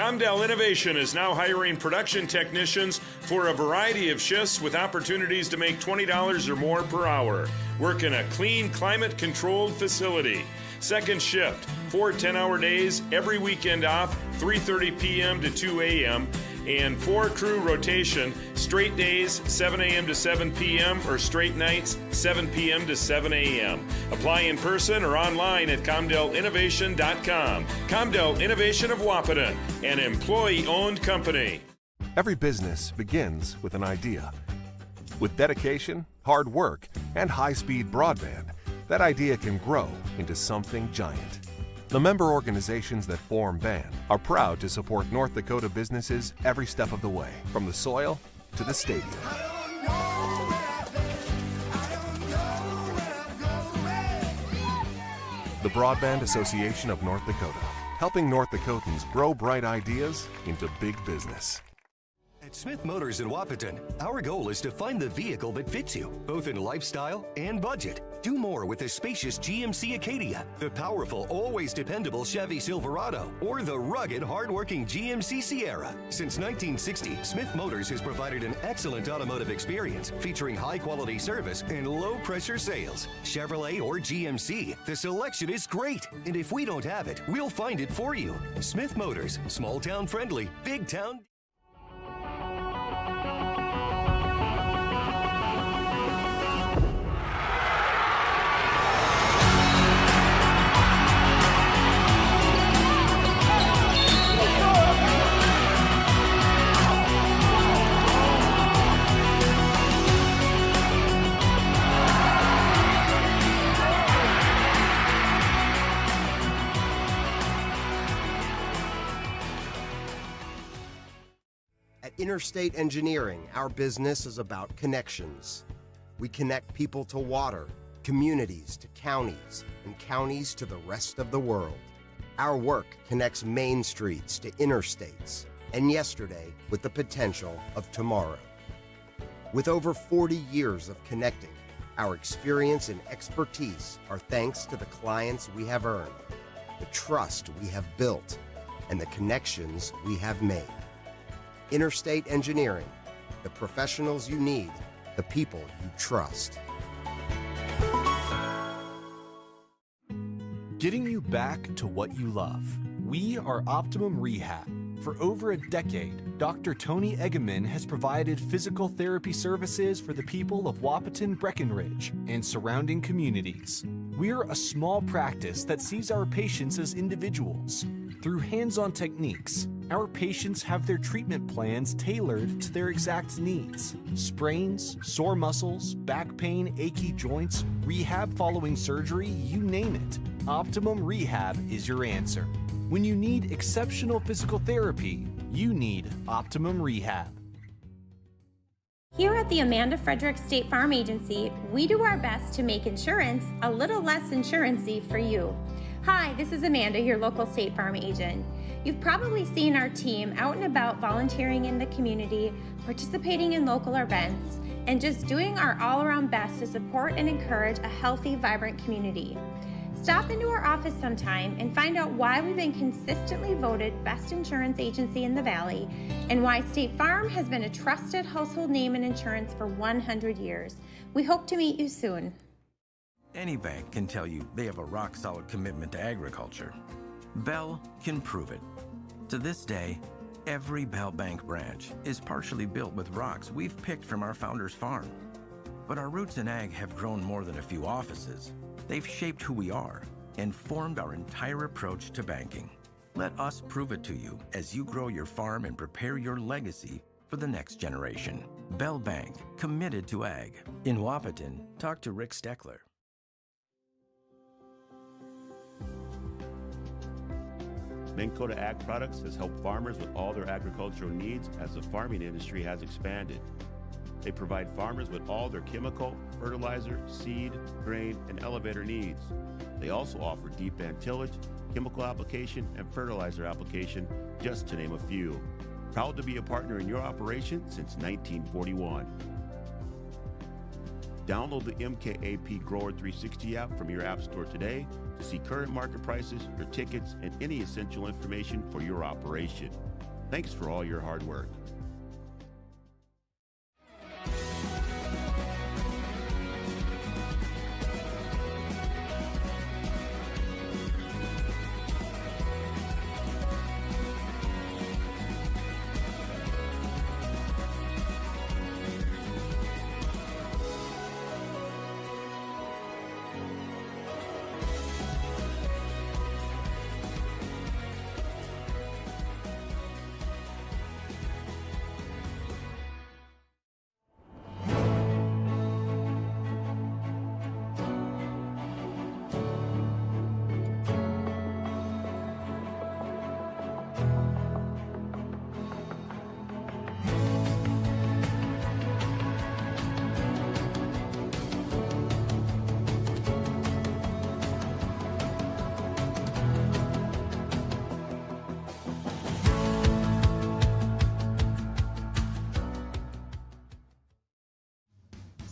Comdell Innovation is now hiring production technicians for a variety of shifts with opportunities to make $20 or more per hour. Work in a clean, climate-controlled facility. Second shift, 4 10-hour days, every weekend off, 3:30 p.m. to 2 a.m., and 4-crew rotation, straight days, 7 a.m. to 7 p.m., or straight nights, 7 p.m. to 7 a.m. Apply in person or online at ComdellInnovation.com. Comdell Innovation of Wahpeton, an employee-owned company. Every business begins with an idea. With dedication, hard work, and high-speed broadband, that idea can grow into something giant. The member organizations that form BAND are proud to support North Dakota businesses every step of the way, from the soil to the stadium. The Broadband Association of North Dakota, helping North Dakotans grow bright ideas into big business. At Smith Motors in Wahpeton, our goal is to find the vehicle that fits you, both in lifestyle and budget. Do more with the spacious GMC Acadia, the powerful, always dependable Chevy Silverado, or the rugged, hardworking GMC Sierra. Since 1960, Smith Motors has provided an excellent automotive experience, featuring high-quality service and low-pressure sales. Chevrolet or GMC, the selection is great. And if we don't have it, we'll find it for you. Smith Motors, small-town friendly, big-town. Interstate Engineering, our business is about connections. We connect people to water, communities to counties, and counties to the rest of the world. Our work connects main streets to interstates, and yesterday with the potential of tomorrow. With over 40 years of connecting, our experience and expertise are thanks to the clients we have earned, the trust we have built, and the connections we have made. Interstate Engineering, the professionals you need, the people you trust. Getting you back to what you love. We are Optimum Rehab. For over a decade, Dr. Tony Eggeman has provided physical therapy services for the people of Wahpeton, Breckenridge, and surrounding communities. We're a small practice that sees our patients as individuals. Through hands-on techniques, our patients have their treatment plans tailored to their exact needs. Sprains, sore muscles, back pain, achy joints, rehab following surgery, you name it. Optimum Rehab is your answer. When you need exceptional physical therapy, you need Optimum Rehab. Here at the Amanda Frederick State Farm Agency, we do our best to make insurance a little less insurance-y for you. Hi, this is Amanda, your local State Farm agent. You've probably seen our team out and about volunteering in the community, participating in local events, and just doing our all-around best to support and encourage a healthy, vibrant community. Stop into our office sometime and find out why we've been consistently voted best insurance agency in the Valley and why State Farm has been a trusted household name in insurance for 100 years. We hope to meet you soon. Any bank can tell you they have a rock-solid commitment to agriculture. Bell can prove it. To this day, every Bell Bank branch is partially built with rocks we've picked from our founder's farm. But our roots in ag have grown more than a few offices. They've shaped who we are and formed our entire approach to banking. Let us prove it to you as you grow your farm and prepare your legacy for the next generation. Bell Bank, committed to ag. In Wahpeton, talk to Rick Steckler. Minn Kota Ag Products has helped farmers with all their agricultural needs as the farming industry has expanded. They provide farmers with all their chemical, fertilizer, seed, grain, and elevator needs. They also offer deep band tillage, chemical application, and fertilizer application, just to name a few. Proud to be a partner in your operation since 1941. Download the MKAP Grower 360 app from your app store today to see current market prices, your tickets, and any essential information for your operation. Thanks for all your hard work.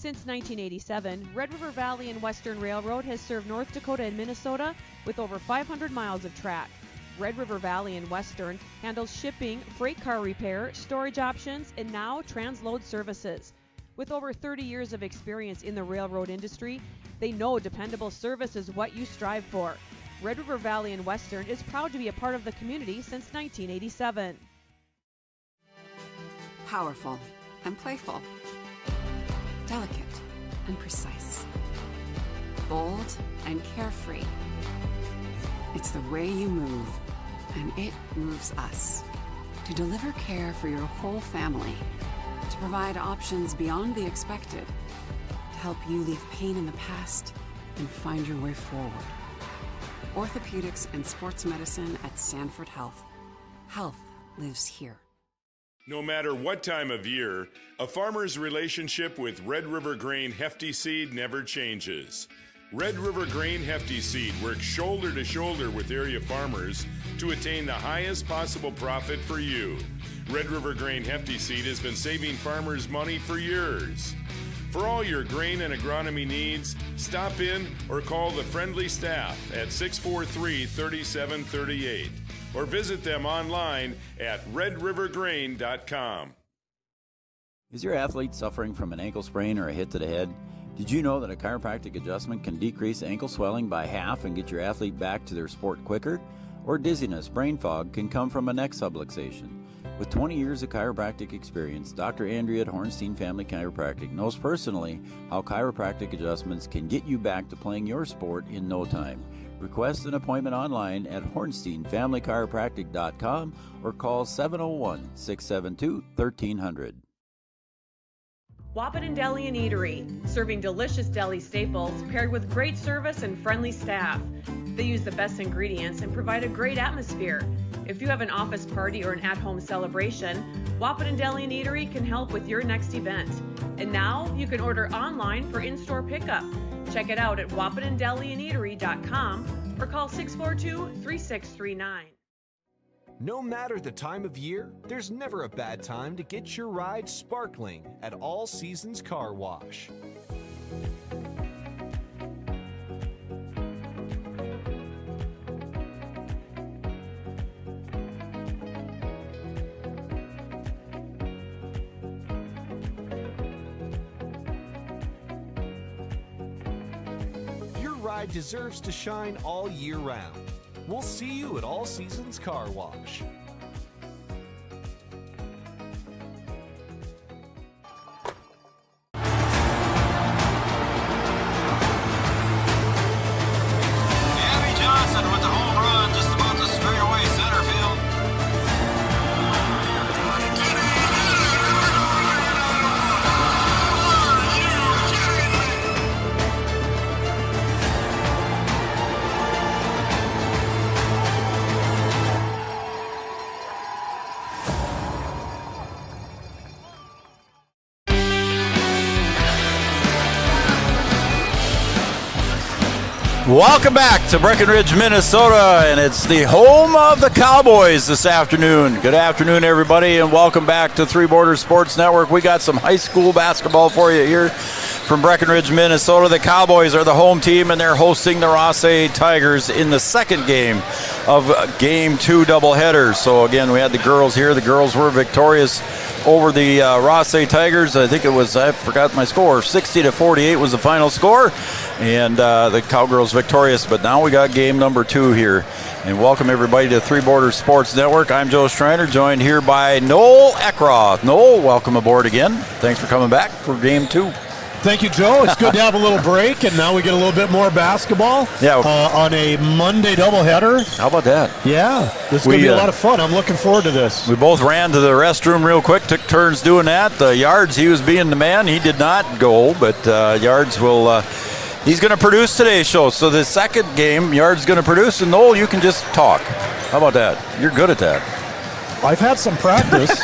Since 1987, Red River Valley and Western Railroad has served North Dakota and Minnesota with over 500 miles of track. Red River Valley and Western handles shipping, freight car repair, storage options, and now transload services. With over 30 years of experience in the railroad industry, they know dependable service is what you strive for. Red River Valley and Western is proud to be a part of the community since 1987. Powerful and playful. Delicate and precise. Bold and carefree. It's the way you move, and it moves us. To deliver care for your whole family. To provide options beyond the expected. To help you leave pain in the past and find your way forward. Orthopedics and sports medicine at Sanford Health. Health lives here. No matter what time of year, a farmer's relationship with Red River Grain Hefty Seed never changes. Red River Grain Hefty Seed works shoulder to shoulder with area farmers to attain the highest possible profit for you. Red River Grain Hefty Seed has been saving farmers money for years. For all your grain and agronomy needs, stop in or call the friendly staff at 643-3738 or visit them online at redrivergrain.com. Is your athlete suffering from an ankle sprain or a hit to the head? Did you know that a chiropractic adjustment can decrease ankle swelling by half and get your athlete back to their sport quicker? Or dizziness, brain fog can come from a neck subluxation. With 20 years of chiropractic experience, Dr. Andrea at Hornstein Family Chiropractic knows personally how chiropractic adjustments can get you back to playing your sport in no time. Request an appointment online at hornsteinfamilychiropractic.com or call 701-672-1300. Wahpeton Deli and Eatery, serving delicious deli staples paired with great service and friendly staff. They use the best ingredients and provide a great atmosphere. If you have an office party or an at-home celebration, Wahpeton Deli and Eatery can help with your next event. And now you can order online for in-store pickup. Check it out at wahpetondeliandeatery.com or call 642-3639. No matter the time of year, there's never a bad time to get your ride sparkling at All Seasons Car Wash. Your ride deserves to shine all year round. We'll see you at All Seasons Car Wash. Johnson with the home run just about to straight away center field. Welcome back to Breckenridge, Minnesota, and it's the home of the Cowboys this afternoon. Good afternoon, everybody, and welcome back to Three Borders Sports Network. We got some high school basketball for you here from Breckenridge, Minnesota. The Cowboys are the home team, and they're hosting the Rothsay Tigers in the second game of Game 2 doubleheader. So, again, we had the girls here. The girls were victorious over the Rothsay Tigers. I think it was, I forgot my score, 60-48 was the final score. And the Cowgirls victorious. But now we got game number 2 here. And welcome everybody to Three Borders Sports Network. I'm Joe Schreiner, joined here by Noel Eckroth. Noel, welcome aboard again. Thanks for coming back for game 2. Thank you, Joe. It's good to have a little break, and now we get a little bit more basketball on a Monday doubleheader. How about that? Yeah, this is going to be a lot of fun. I'm looking forward to this. We both ran to the restroom real quick, took turns doing that. Yards, he was being the man. He did not go, but Yards will... he's going to produce today's show. So the second game, Yard's going to produce, and Noel, you can just talk. How about that? You're good at that. I've had some practice.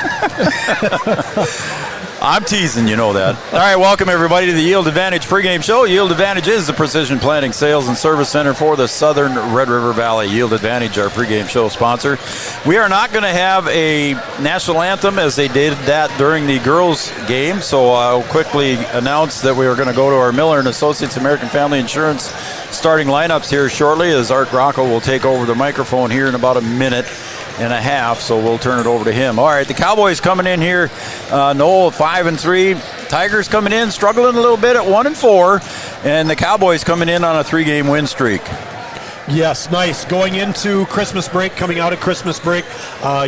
I'm teasing, you know that. All right, welcome everybody to the Yield Advantage pregame show. Yield Advantage is the precision planting sales and service center for the Southern Red River Valley. Yield Advantage, our pregame show sponsor. We are not going to have a national anthem as they did that during the girls' game, so I'll quickly announce that we are going to go to our Miller & Associates American Family Insurance starting lineups here shortly, as Art Rocco will take over the microphone here in about a minute and a half, so we'll turn it over to him. All right, the Cowboys coming in here, Noel 5-3. Tigers coming in, struggling a little bit at 1-4, and the Cowboys coming in on a 3-game win streak. Yes, nice. Going into Christmas break, coming out of Christmas break,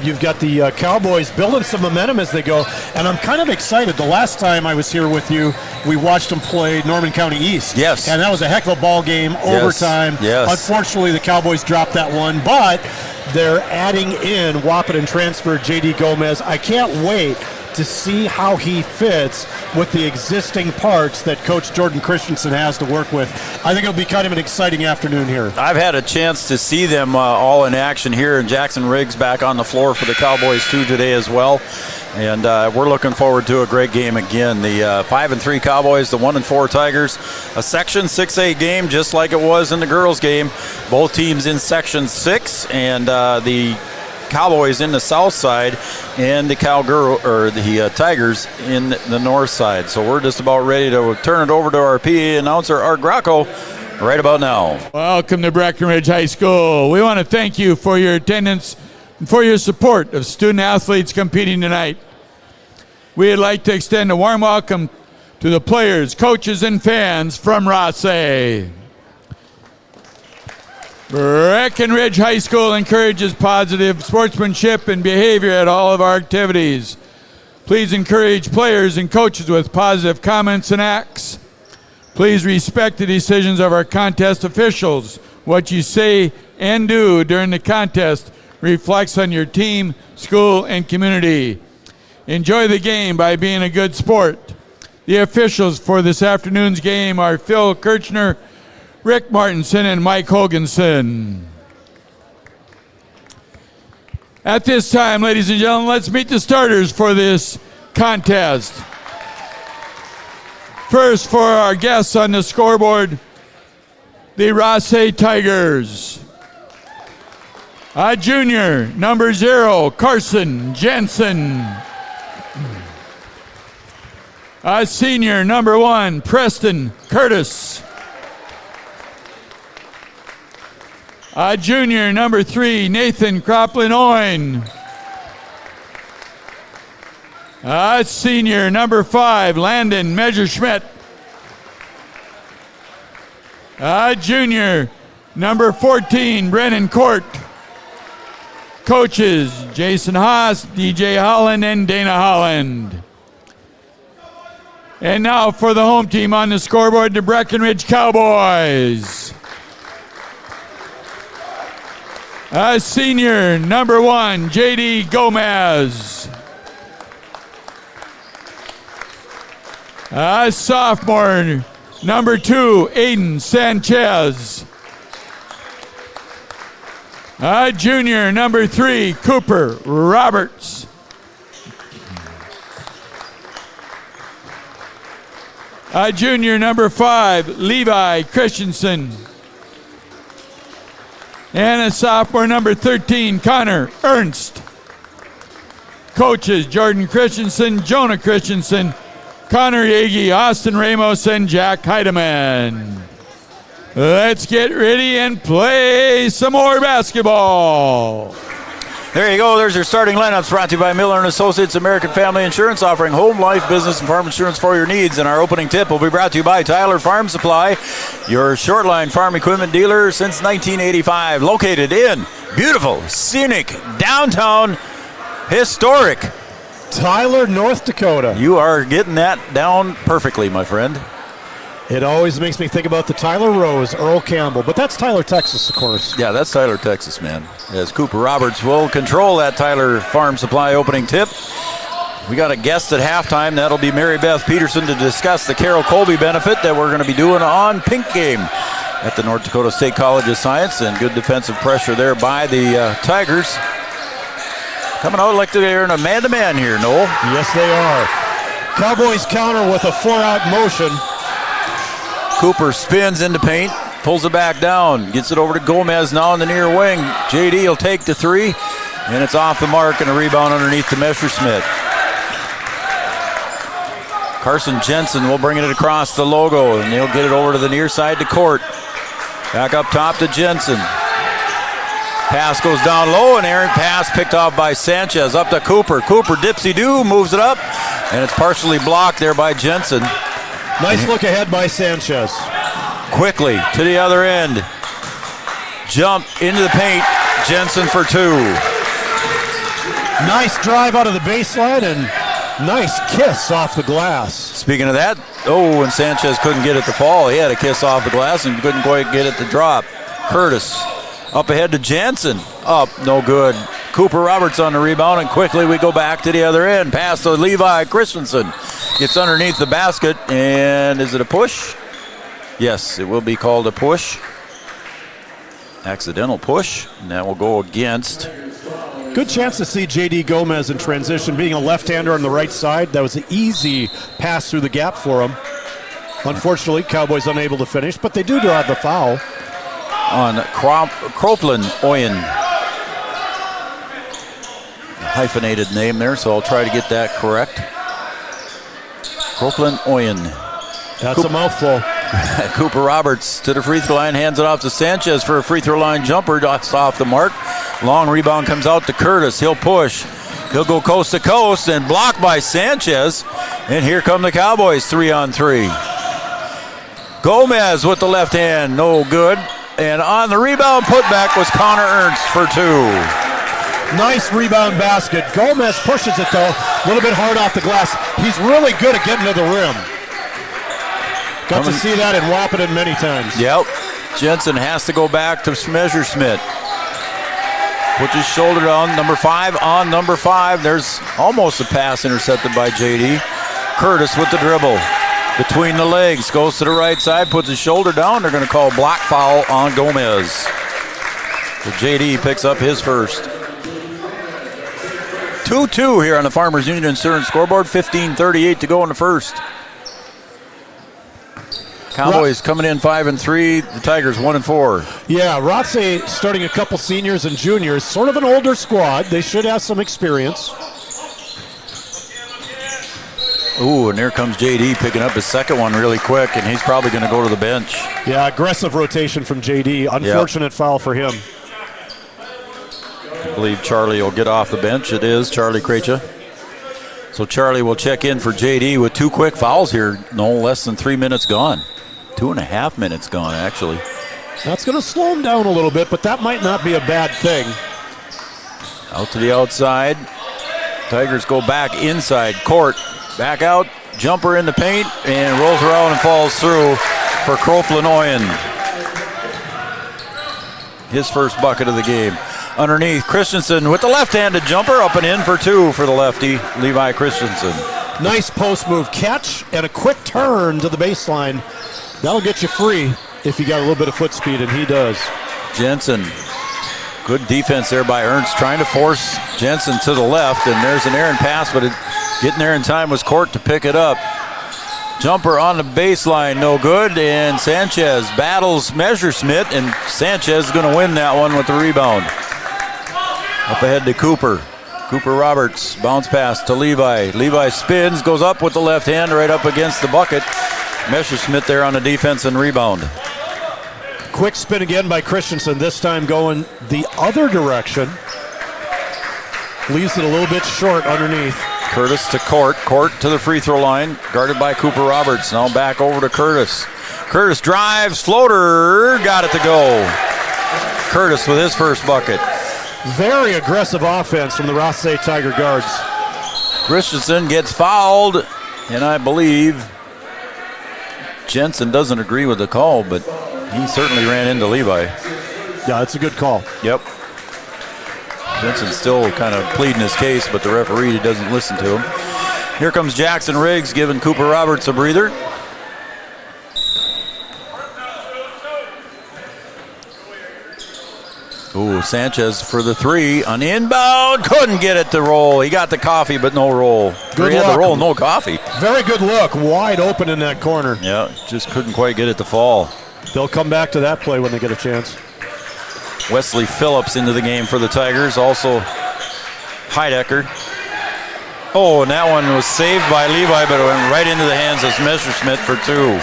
you've got the Cowboys building some momentum as they go, and I'm kind of excited. The last time I was here with you, we watched them play Norman County East. Yes. And that was a heck of a ball game, overtime. Yes. Unfortunately, the Cowboys dropped that one, but they're adding in Wahpeton transfer J.D. Gomez. I can't wait to see how he fits with the existing parts that Coach Jordan Christensen has to work with. I think it'll be kind of an exciting afternoon here. I've had a chance to see them all in action here, and Jackson Riggs back on the floor for the Cowboys too today as well. And we're looking forward to a great game again. The 5-3 Cowboys, the 1-4 Tigers. A Section 6A game, just like it was in the girls' game. Both teams in Section 6, and the Cowboys in the south side, and the Tigers in the north side. So we're just about ready to turn it over to our PA announcer, Art Gracco, right about now. Welcome to Breckenridge High School. We want to thank you for your attendance and for your support of student athletes competing tonight. We'd like to extend a warm welcome to the players, coaches, and fans from Rothsay. Breckenridge High School encourages positive sportsmanship and behavior at all of our activities. Please encourage players and coaches with positive comments and acts. Please respect the decisions of our contest officials. What you say and do during the contest reflects on your team, school, and community. Enjoy the game by being a good sport. The officials for this afternoon's game are Phil Kirchner, Rick Martinson, and Mike Hoganson. At this time, ladies and gentlemen, let's meet the starters for this contest. First, for our guests on the scoreboard, the Rothsay Tigers. A junior, number 0, Carson Jensen. A senior, number 1, Preston Curtis. A junior, number 3, Nathan Croplin-Oin. A senior, number 5, Landon Messerschmidt. A junior, number 14, Brennan Court. Coaches, Jason Haas, DJ Holland, and Dana Holland. And now for the home team on the scoreboard, the Breckenridge Cowboys. A senior, number 1, J.D. Gomez. A sophomore, number 2, Aiden Sanchez. A junior, number 3, Cooper Roberts. A junior, number 5, Levi Christensen. And a sophomore, number 13, Connor Ernst. Coaches, Jordan Christensen, Jonah Christensen, Connor Yagi, Austin Ramos, and Jack Heidemann. Let's get ready and play some more basketball. There you go. There's your starting lineups, brought to you by Miller & Associates American Family Insurance, offering home, life, business, and farm insurance for your needs. And our opening tip will be brought to you by Tyler Farm Supply, your short-line farm equipment dealer since 1985. Located in beautiful, scenic, downtown, historic Tyler, North Dakota. You are getting that down perfectly, my friend. It always makes me think about the Tyler Rose, Earl Campbell, but that's Tyler, Texas, of course. Yeah, that's Tyler, Texas, man. As Cooper Roberts will control that Tyler Farm Supply opening tip. We got a guest at halftime. That'll be Mary Beth Peterson to discuss the Carol Colby benefit that we're going to be doing on Pink Game at the North Dakota State College of Science, and good defensive pressure there by the Tigers. Coming out like they're in a man-to-man here, Noel. Yes, they are. Cowboys counter with a 4-out motion. Cooper spins into paint, pulls it back down, gets it over to Gomez now in the near wing. JD will take the three, and it's off the mark, and a rebound underneath to Messerschmidt. Carson Jensen will bring it across the logo, and he'll get it over to the near side to Court. Back up top to Jensen. Pass goes down low, and errant pass picked off by Sanchez. Up to Cooper. Cooper dipsy-do, moves it up, and it's partially blocked there by Jensen. Nice look ahead by Sanchez. Quickly to the other end. Jump into the paint. Jensen for two. Nice drive out of the baseline and nice kiss off the glass. Speaking of that, and Sanchez couldn't get it to fall. He had a kiss off the glass and couldn't quite get it to drop. Curtis up ahead to Jansen. Up, no good. Cooper Roberts on the rebound, and quickly we go back to the other end. Pass to Levi Christensen. Gets underneath the basket, and is it a push? Yes, it will be called a push. Accidental push, and that will go against. Good chance to see J.D. Gomez in transition, being a left-hander on the right side. That was an easy pass through the gap for him. Unfortunately, Cowboys unable to finish, but they do have the foul. On Croplin Oyen. Hyphenated name there, so I'll try to get that correct. Croplin Oyen. That's a mouthful. Cooper Roberts to the free throw line, hands it off to Sanchez for a free throw line jumper. That's off the mark. Long rebound comes out to Curtis. He'll push. He'll go coast to coast and blocked by Sanchez. And here come the Cowboys, 3-on-3. Gomez with the left hand, no good. And on the rebound putback was Connor Ernst for two. Nice rebound basket. Gomez pushes it though, a little bit hard off the glass. He's really good at getting to the rim. Got to see that in Wahpeton many times. Yep. Jensen has to go back to Messerschmidt. Puts his shoulder down, number 5 on number 5. There's almost a pass intercepted by JD. Curtis with the dribble. Between the legs, goes to the right side, puts his shoulder down. They're going to call block foul on Gomez. So JD picks up his first. 2-2 here on the Farmers Union Insurance scoreboard. 15:38 to go in the first. Cowboys coming in 5-3. The Tigers 1-4. Yeah, Rothsay starting a couple seniors and juniors. Sort of an older squad. They should have some experience. Ooh, and there comes JD picking up his second one really quick, and he's probably going to go to the bench. Yeah, aggressive rotation from JD. Unfortunate foul for him. I believe Charlie will get off the bench. It is Charlie Krejci. So Charlie will check in for JD with 2 quick fouls here. No less than 3 minutes gone. 2.5 minutes gone, actually. That's going to slow him down a little bit, but that might not be a bad thing. Out to the outside. Tigers go back inside court. Back out, jumper in the paint, and rolls around and falls through for Croplin Oyen. His first bucket of the game. Underneath, Christensen with the left-handed jumper, up and in for 2 for the lefty, Levi Christensen. Nice post move catch and a quick turn to the baseline. That'll get you free if you got a little bit of foot speed, and he does. Jensen, good defense there by Ernst, trying to force Jensen to the left, and there's an errant pass, but getting there in time was Court to pick it up. Jumper on the baseline, no good, and Sanchez battles Messerschmidt, and Sanchez is going to win that one with the rebound. Up ahead to Cooper. Cooper Roberts, bounce pass to Levi. Levi spins, goes up with the left hand right up against the bucket. Messerschmidt there on the defense and rebound. Quick spin again by Christensen, this time going the other direction. Leaves it a little bit short underneath. Curtis to Court. Court to the free throw line, guarded by Cooper Roberts. Now back over to Curtis. Curtis drives, floater, got it to go. Curtis with his first bucket. Very aggressive offense from the Rothsay Tiger guards. Christensen gets fouled, and I believe Jensen doesn't agree with the call, but he certainly ran into Levi. Yeah, that's a good call. Yep. Jensen's still kind of pleading his case, but the referee doesn't listen to him. Here comes Jackson Riggs giving Cooper Roberts a breather. Ooh, Sanchez for the three on the inbound. Couldn't get it to roll. He got the coffee, but no roll. Good he luck. had the roll, no coffee. Very good look. Wide open in that corner. Yeah, just couldn't quite get it to fall. They'll come back to that play when they get a chance. Wesley Phillips into the game for the Tigers. Also Heidecker. Oh, and that one was saved by Levi, but it went right into the hands of Messerschmidt for two.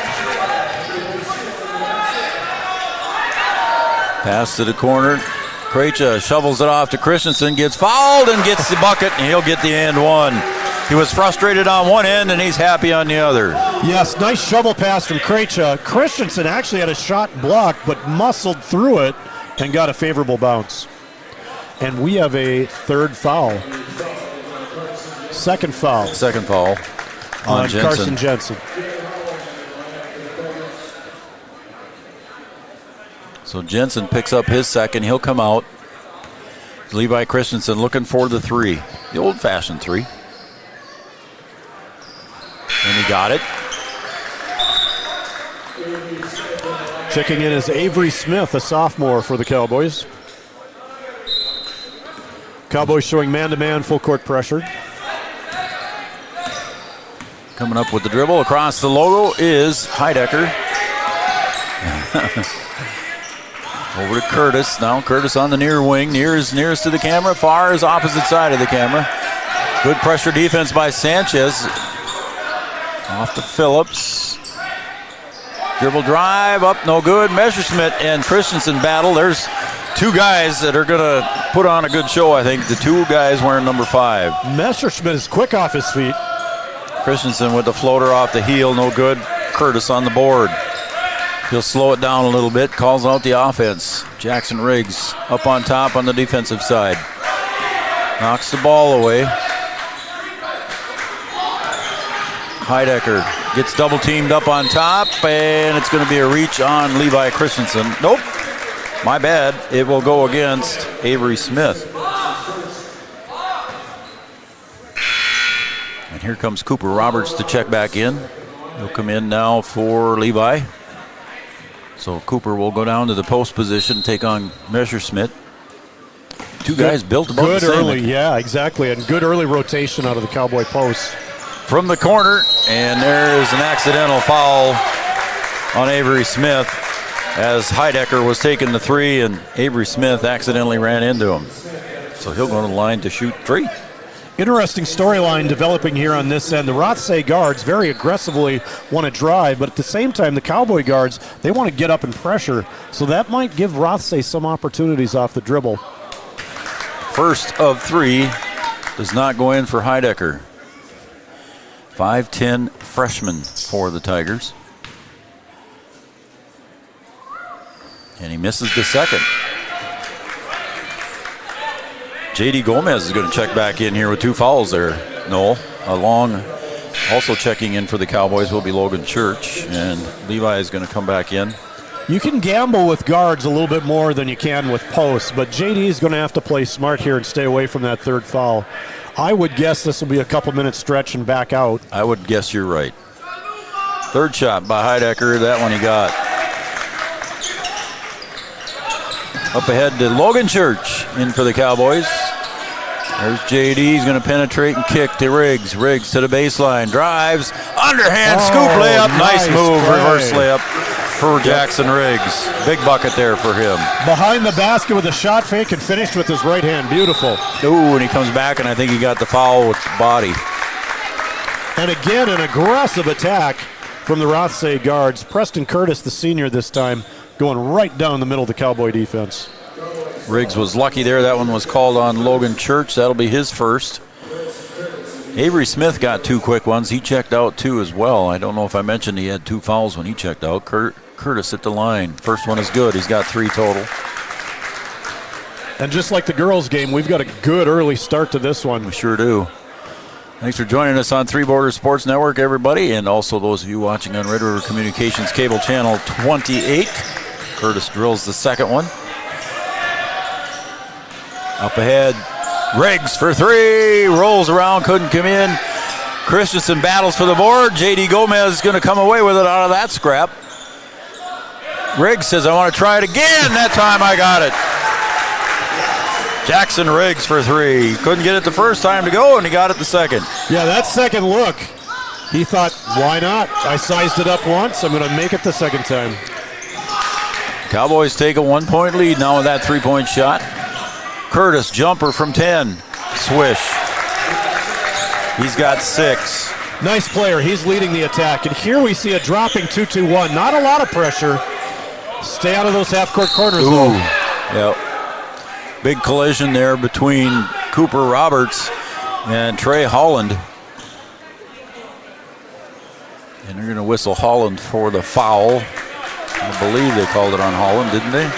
Pass to the corner. Krejci shovels it off to Christensen, gets fouled and gets the bucket, and he'll get the and one. He was frustrated on one end, and he's happy on the other. Yes, nice shovel pass from Krejci. Christensen actually had a shot blocked, but muscled through it and got a favorable bounce. And we have a third foul. Second foul. Second foul on Jensen. Carson Jensen. So Jensen picks up his second. He'll come out. Levi Christensen looking for the three. The old-fashioned three. And he got it. Checking in is Avery Smith, a sophomore for the Cowboys. Cowboys showing man-to-man full court pressure. Coming up with the dribble across the logo is Heidecker. Over to Curtis. Now Curtis on the near wing. Nearest to the camera. Far is opposite side of the camera. Good pressure defense by Sanchez. Off to Phillips. Dribble drive. Up, no good. Messerschmidt and Christensen battle. There's two guys that are going to put on a good show, I think. The two guys wearing number 5. Messerschmidt is quick off his feet. Christensen with the floater off the heel. No good. Curtis on the board. He'll slow it down a little bit, calls out the offense. Jackson Riggs up on top on the defensive side. Knocks the ball away. Heidecker gets double teamed up on top, and it's going to be a reach on Levi Christensen. Nope, my bad. It will go against Avery Smith. And here comes Cooper Roberts to check back in. He'll come in now for Levi. So Cooper will go down to the post position, take on Messerschmidt. Two guys built about the same. Good early, yeah, exactly. And good early rotation out of the Cowboy post. From the corner, and there's an accidental foul on Avery Smith as Heidecker was taking the three, and Avery Smith accidentally ran into him. So he'll go to the line to shoot three. Interesting storyline developing here on this end. The Rothsay guards very aggressively want to drive, but at the same time, the Cowboy guards, they want to get up and pressure. So that might give Rothsay some opportunities off the dribble. First of three does not go in for Heidecker. 5'10" freshman for the Tigers. And he misses the second. J.D. Gomez is going to check back in here with two fouls there, Noel. Along, also checking in for the Cowboys will be Logan Church, and Levi is going to come back in. You can gamble with guards a little bit more than you can with posts, but J.D. is going to have to play smart here and stay away from that third foul. I would guess this will be a couple minute stretch and back out. I would guess you're right. Third shot by Heidecker, that one he got. Up ahead to Logan Church in for the Cowboys. There's JD. He's going to penetrate and kick to Riggs. Riggs to the baseline. Drives. Underhand scoop layup. Nice move. Play. Reverse layup for Jackson Riggs. Big bucket there for him. Behind the basket with a shot fake and finished with his right hand. Beautiful. Ooh, and he comes back, and I think he got the foul with the body. And again, an aggressive attack from the Rothsay guards. Preston Curtis, the senior this time, going right down the middle of the Cowboy defense. Riggs was lucky there. That one was called on Logan Church. That'll be his first. Avery Smith got 2 quick ones. He checked out 2 as well. I don't know if I mentioned he had 2 fouls when he checked out. Curtis at the line. First one is good. He's got 3 total. And just like the girls' game, we've got a good early start to this one. We sure do. Thanks for joining us on Three Borders Sports Network, everybody, and also those of you watching on Red River Communications Cable Channel 28. Curtis drills the second one. Up ahead, Riggs for 3, rolls around, couldn't come in. Christensen battles for the board. J.D. Gomez is going to come away with it out of that scrap. Riggs says, I want to try it again. That time I got it. Jackson Riggs for 3. Couldn't get it the first time to go, and he got it the second. Yeah, that second look, he thought, why not? I sized it up once. I'm going to make it the second time. Cowboys take a 1-point lead now with that 3-point shot. Curtis, jumper from 10. Swish. He's got 6. Nice player. He's leading the attack. And here we see a dropping 2-2-1. Not a lot of pressure. Stay out of those half-court corners, though. Yep. Big collision there between Cooper Roberts and Trey Holland. And they're going to whistle Holland for the foul. I believe they called it on Holland, didn't they?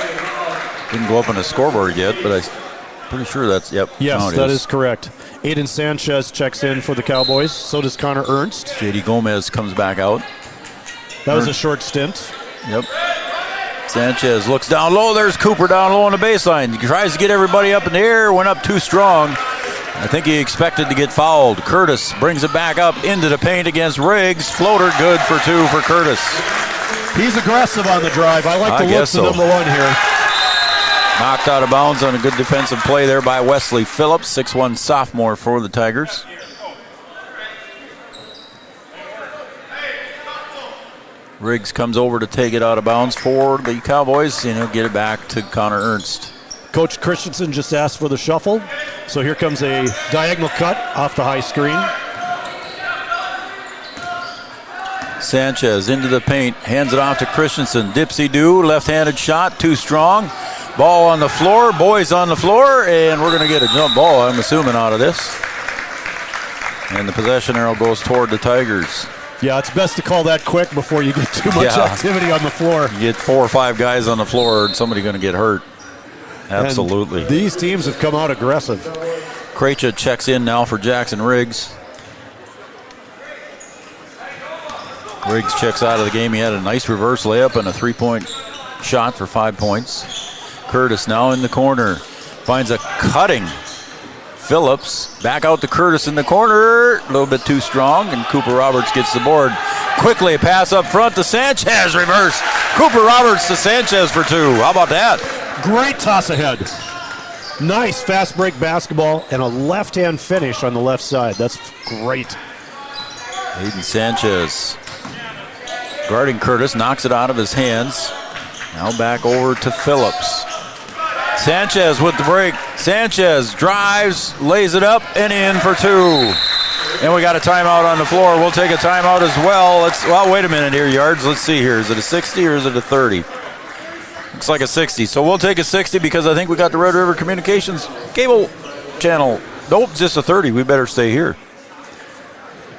Didn't go up on the scoreboard yet, but I'm pretty sure that's, yep. Yes, that is correct. Aiden Sanchez checks in for the Cowboys. So does Connor Ernst. J.D. Gomez comes back out. That was a short stint. Yep. Sanchez looks down low. There's Cooper down low on the baseline. He tries to get everybody up in the air. Went up too strong. I think he expected to get fouled. Curtis brings it back up into the paint against Riggs. Floater good for 2 for Curtis. He's aggressive on the drive. I like the looks of number 1 here. Knocked out of bounds on a good defensive play there by Wesley Phillips, 6'1" sophomore for the Tigers. Riggs comes over to take it out of bounds for the Cowboys, and he'll get it back to Connor Ernst. Coach Christensen just asked for the shuffle, so here comes a diagonal cut off the high screen. Sanchez into the paint, hands it off to Christensen. Dipsy-do, left-handed shot, too strong. Ball on the floor, boys on the floor, and we're going to get a jump ball, I'm assuming, out of this. And the possession arrow goes toward the Tigers. Yeah, it's best to call that quick before you get too much activity on the floor. You get 4 or 5 guys on the floor, and somebody's going to get hurt. Absolutely. And these teams have come out aggressive. Krejci checks in now for Jackson Riggs. Riggs checks out of the game. He had a nice reverse layup and a 3-point shot for 5 points. Curtis now in the corner. Finds a cutting Phillips. Back out to Curtis in the corner. A little bit too strong, and Cooper Roberts gets the board. Quickly a pass up front to Sanchez. Reverse. Cooper Roberts to Sanchez for 2. How about that? Great toss ahead. Nice fast break basketball and a left-hand finish on the left side. That's great. Aiden Sanchez guarding Curtis, knocks it out of his hands. Now back over to Phillips. Sanchez with the break. Sanchez drives, lays it up, and in for 2. And we got a timeout on the floor. We'll take a timeout as well. Well, wait a minute here, Yards. Let's see here. Is it a 60 or is it a 30? Looks like a 60. So we'll take a 60 because I think we got the Red River Communications cable channel. Nope, just a 30. We better stay here.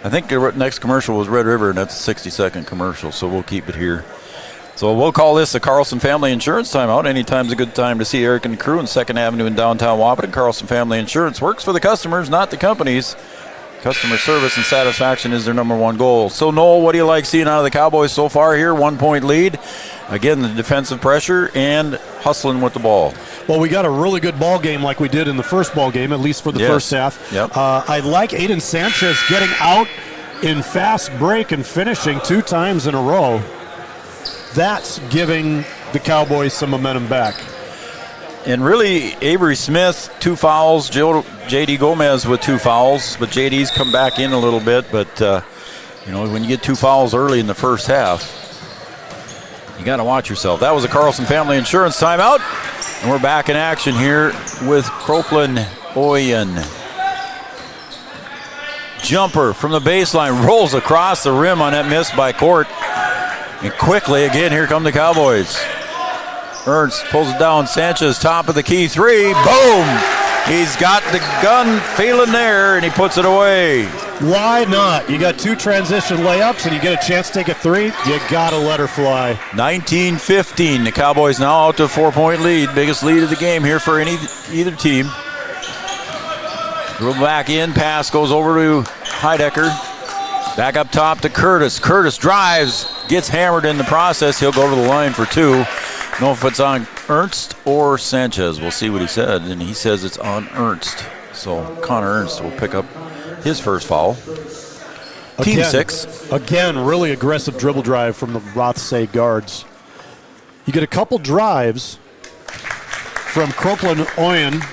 I think the next commercial was Red River, and that's a 60-second commercial, so we'll keep it here. So we'll call this the Carlson Family Insurance Timeout. Anytime's a good time to see Eric and the crew in 2nd Avenue in downtown Wahpeton. Carlson Family Insurance works for the customers, not the companies. Customer service and satisfaction is their number 1 goal. So, Noel, what do you like seeing out of the Cowboys so far here? 1-point lead. Again, the defensive pressure and hustling with the ball. Well, we got a really good ball game like we did in the first ball game, at least for the first half. Yep. I like Aiden Sanchez getting out in fast break and finishing 2 times in a row. That's giving the Cowboys some momentum back. And really, Avery Smith, 2 fouls. J.D. Gomez with 2 fouls. But J.D.'s come back in a little bit. But, when you get 2 fouls early in the first half, you got to watch yourself. That was a Carlson Family Insurance timeout. And we're back in action here with Copeland Oyen. Jumper from the baseline, rolls across the rim on that miss by Court. And quickly, again, here come the Cowboys. Ernst pulls it down. Sanchez, top of the key 3. Boom! He's got the gun feeling there, and he puts it away. Why not? You got 2 transition layups, and you get a chance to take a 3. You got to let her fly. 19-15. The Cowboys now out to a 4-point lead. Biggest lead of the game here for either team. Dribble back in. Pass goes over to Heidecker. Back up top to Curtis. Curtis drives. Gets hammered in the process. He'll go to the line for 2. Know if it's on Ernst or Sanchez. We'll see what he said, and he says it's on Ernst. So Connor Ernst will pick up his first foul. Team 6. Again, really aggressive dribble drive from the Rothsay guards. You get a couple drives from Copeland Oyen,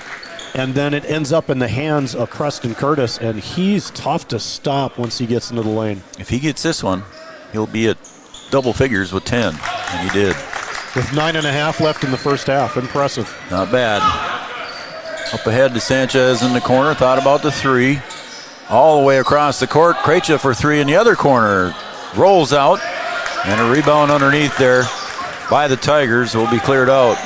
and then it ends up in the hands of Preston Curtis, and he's tough to stop once he gets into the lane. If he gets this one, he'll be at double figures with 10, and he did. With 9.5 left in the first half. Impressive. Not bad. Up ahead to Sanchez in the corner. Thought about the 3. All the way across the court. Krejci for 3 in the other corner. Rolls out. And a rebound underneath there by the Tigers will be cleared out.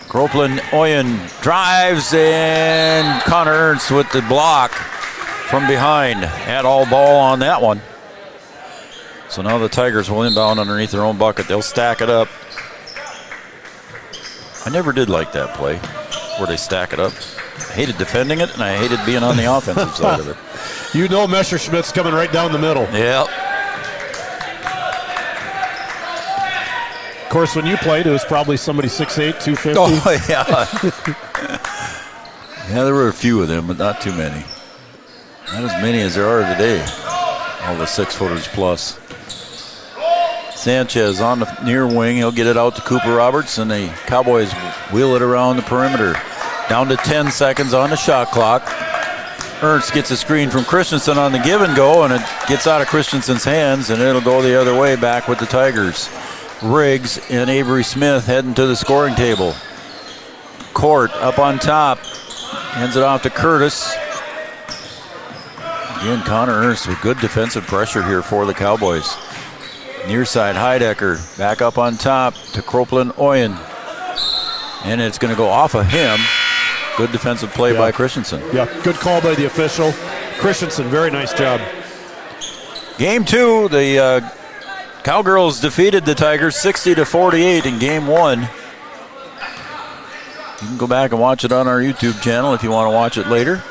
Copeland Oyen drives, and Connor Ernst with the block from behind. Had all ball on that one. So now the Tigers will inbound underneath their own bucket. They'll stack it up. I never did like that play where they stack it up. I hated defending it, and I hated being on the offensive side of it. You know Messerschmitt's coming right down the middle. Yeah. Of course, when you played, it was probably somebody 6'8", 250. Oh, yeah. Yeah, there were a few of them, but not too many. Not as many as there are today. All the 6-footers plus. Sanchez on the near wing. He'll get it out to Cooper Roberts, and the Cowboys wheel it around the perimeter. Down to 10 seconds on the shot clock. Ernst gets a screen from Christensen on the give and go, and it gets out of Christensen's hands, and it'll go the other way back with the Tigers. Riggs and Avery Smith heading to the scoring table. Court up on top. Hands it off to Curtis. Again, Connor Ernst with good defensive pressure here for the Cowboys. Near side, Heidecker back up on top to Copeland Oyen. And it's going to go off of him. Good defensive play by Christensen. Yeah, good call by the official. Christensen, very nice job. Game 2, the Cowgirls defeated the Tigers 60-48 in Game 1. You can go back and watch it on our YouTube channel if you want to watch it later.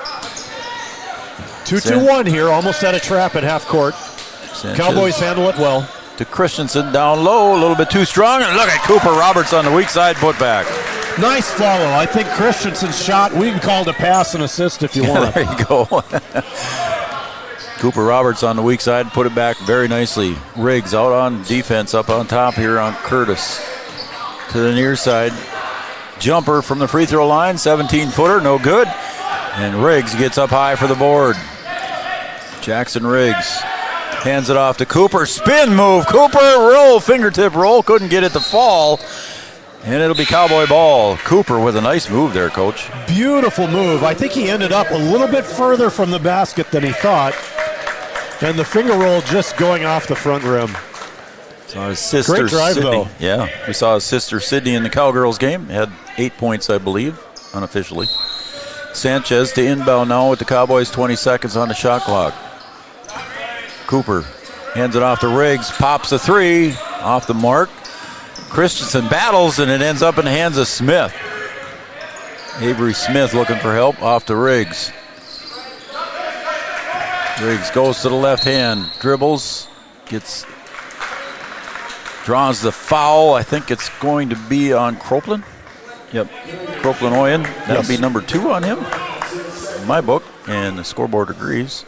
2-2-1 here, almost at a trap at half court. Sanchez Cowboys handle it well. To Christensen down low, a little bit too strong, and look at Cooper Roberts on the weak side putback. Nice follow. I think Christensen's shot, we can call it a pass and assist if you want. There you go. Cooper Roberts on the weak side, put it back very nicely. Riggs out on defense, up on top here on Curtis. To the near side. Jumper from the free throw line, 17-footer, no good. And Riggs gets up high for the board. Jackson Riggs hands it off to Cooper. Spin move. Cooper roll, fingertip roll. Couldn't get it to fall. And it'll be Cowboy ball. Cooper with a nice move there, Coach. Beautiful move. I think he ended up a little bit further from the basket than he thought. And the finger roll just going off the front rim. Saw his sister Great drive, Sydney. though. Yeah, we saw his sister Sydney in the Cowgirls game. Had 8 points, I believe, unofficially. Sanchez to inbound now with the Cowboys 20 seconds on the shot clock. Cooper hands it off to Riggs, pops a 3 off the mark. Christensen battles, and it ends up in the hands of Smith. Avery Smith looking for help off to Riggs. Riggs goes to the left hand, dribbles, draws the foul. I think it's going to be on Copeland. Yep, Copeland Oyen. That'll be number 2 on him in my book, and the scoreboard agrees.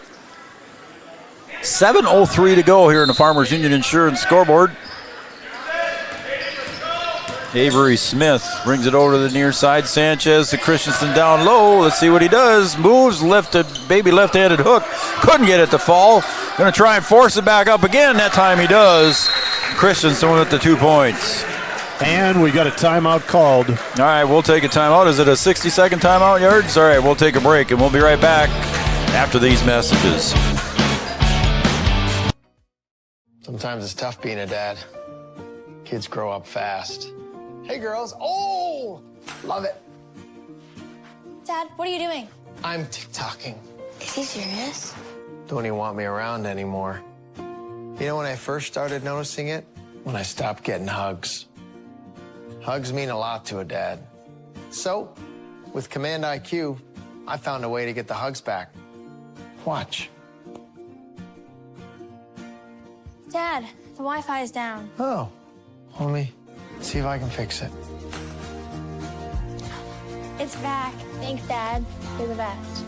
7:03 to go here in the Farmers Union Insurance scoreboard. Avery Smith brings it over to the near side. Sanchez to Christensen down low. Let's see what he does. Moves, lifted, baby left-handed hook. Couldn't get it to fall. Going to try and force it back up again. That time he does. Christensen with the 2 points. And we got a timeout called. All right, we'll take a timeout. Is it a 60-second timeout, Yards? All right, we'll take a break, and we'll be right back after these messages. Sometimes it's tough being a dad. Kids grow up fast. Hey, girls. Oh, love it. Dad, what are you doing? I'm TikToking. Is he serious? Don't even want me around anymore. You know when I first started noticing it? When I stopped getting hugs. Hugs mean a lot to a dad. So, with Command IQ, I found a way to get the hugs back. Watch. Dad, the Wi-Fi is down. Oh, let me see if I can fix it. It's back. Thanks, Dad. You're the best.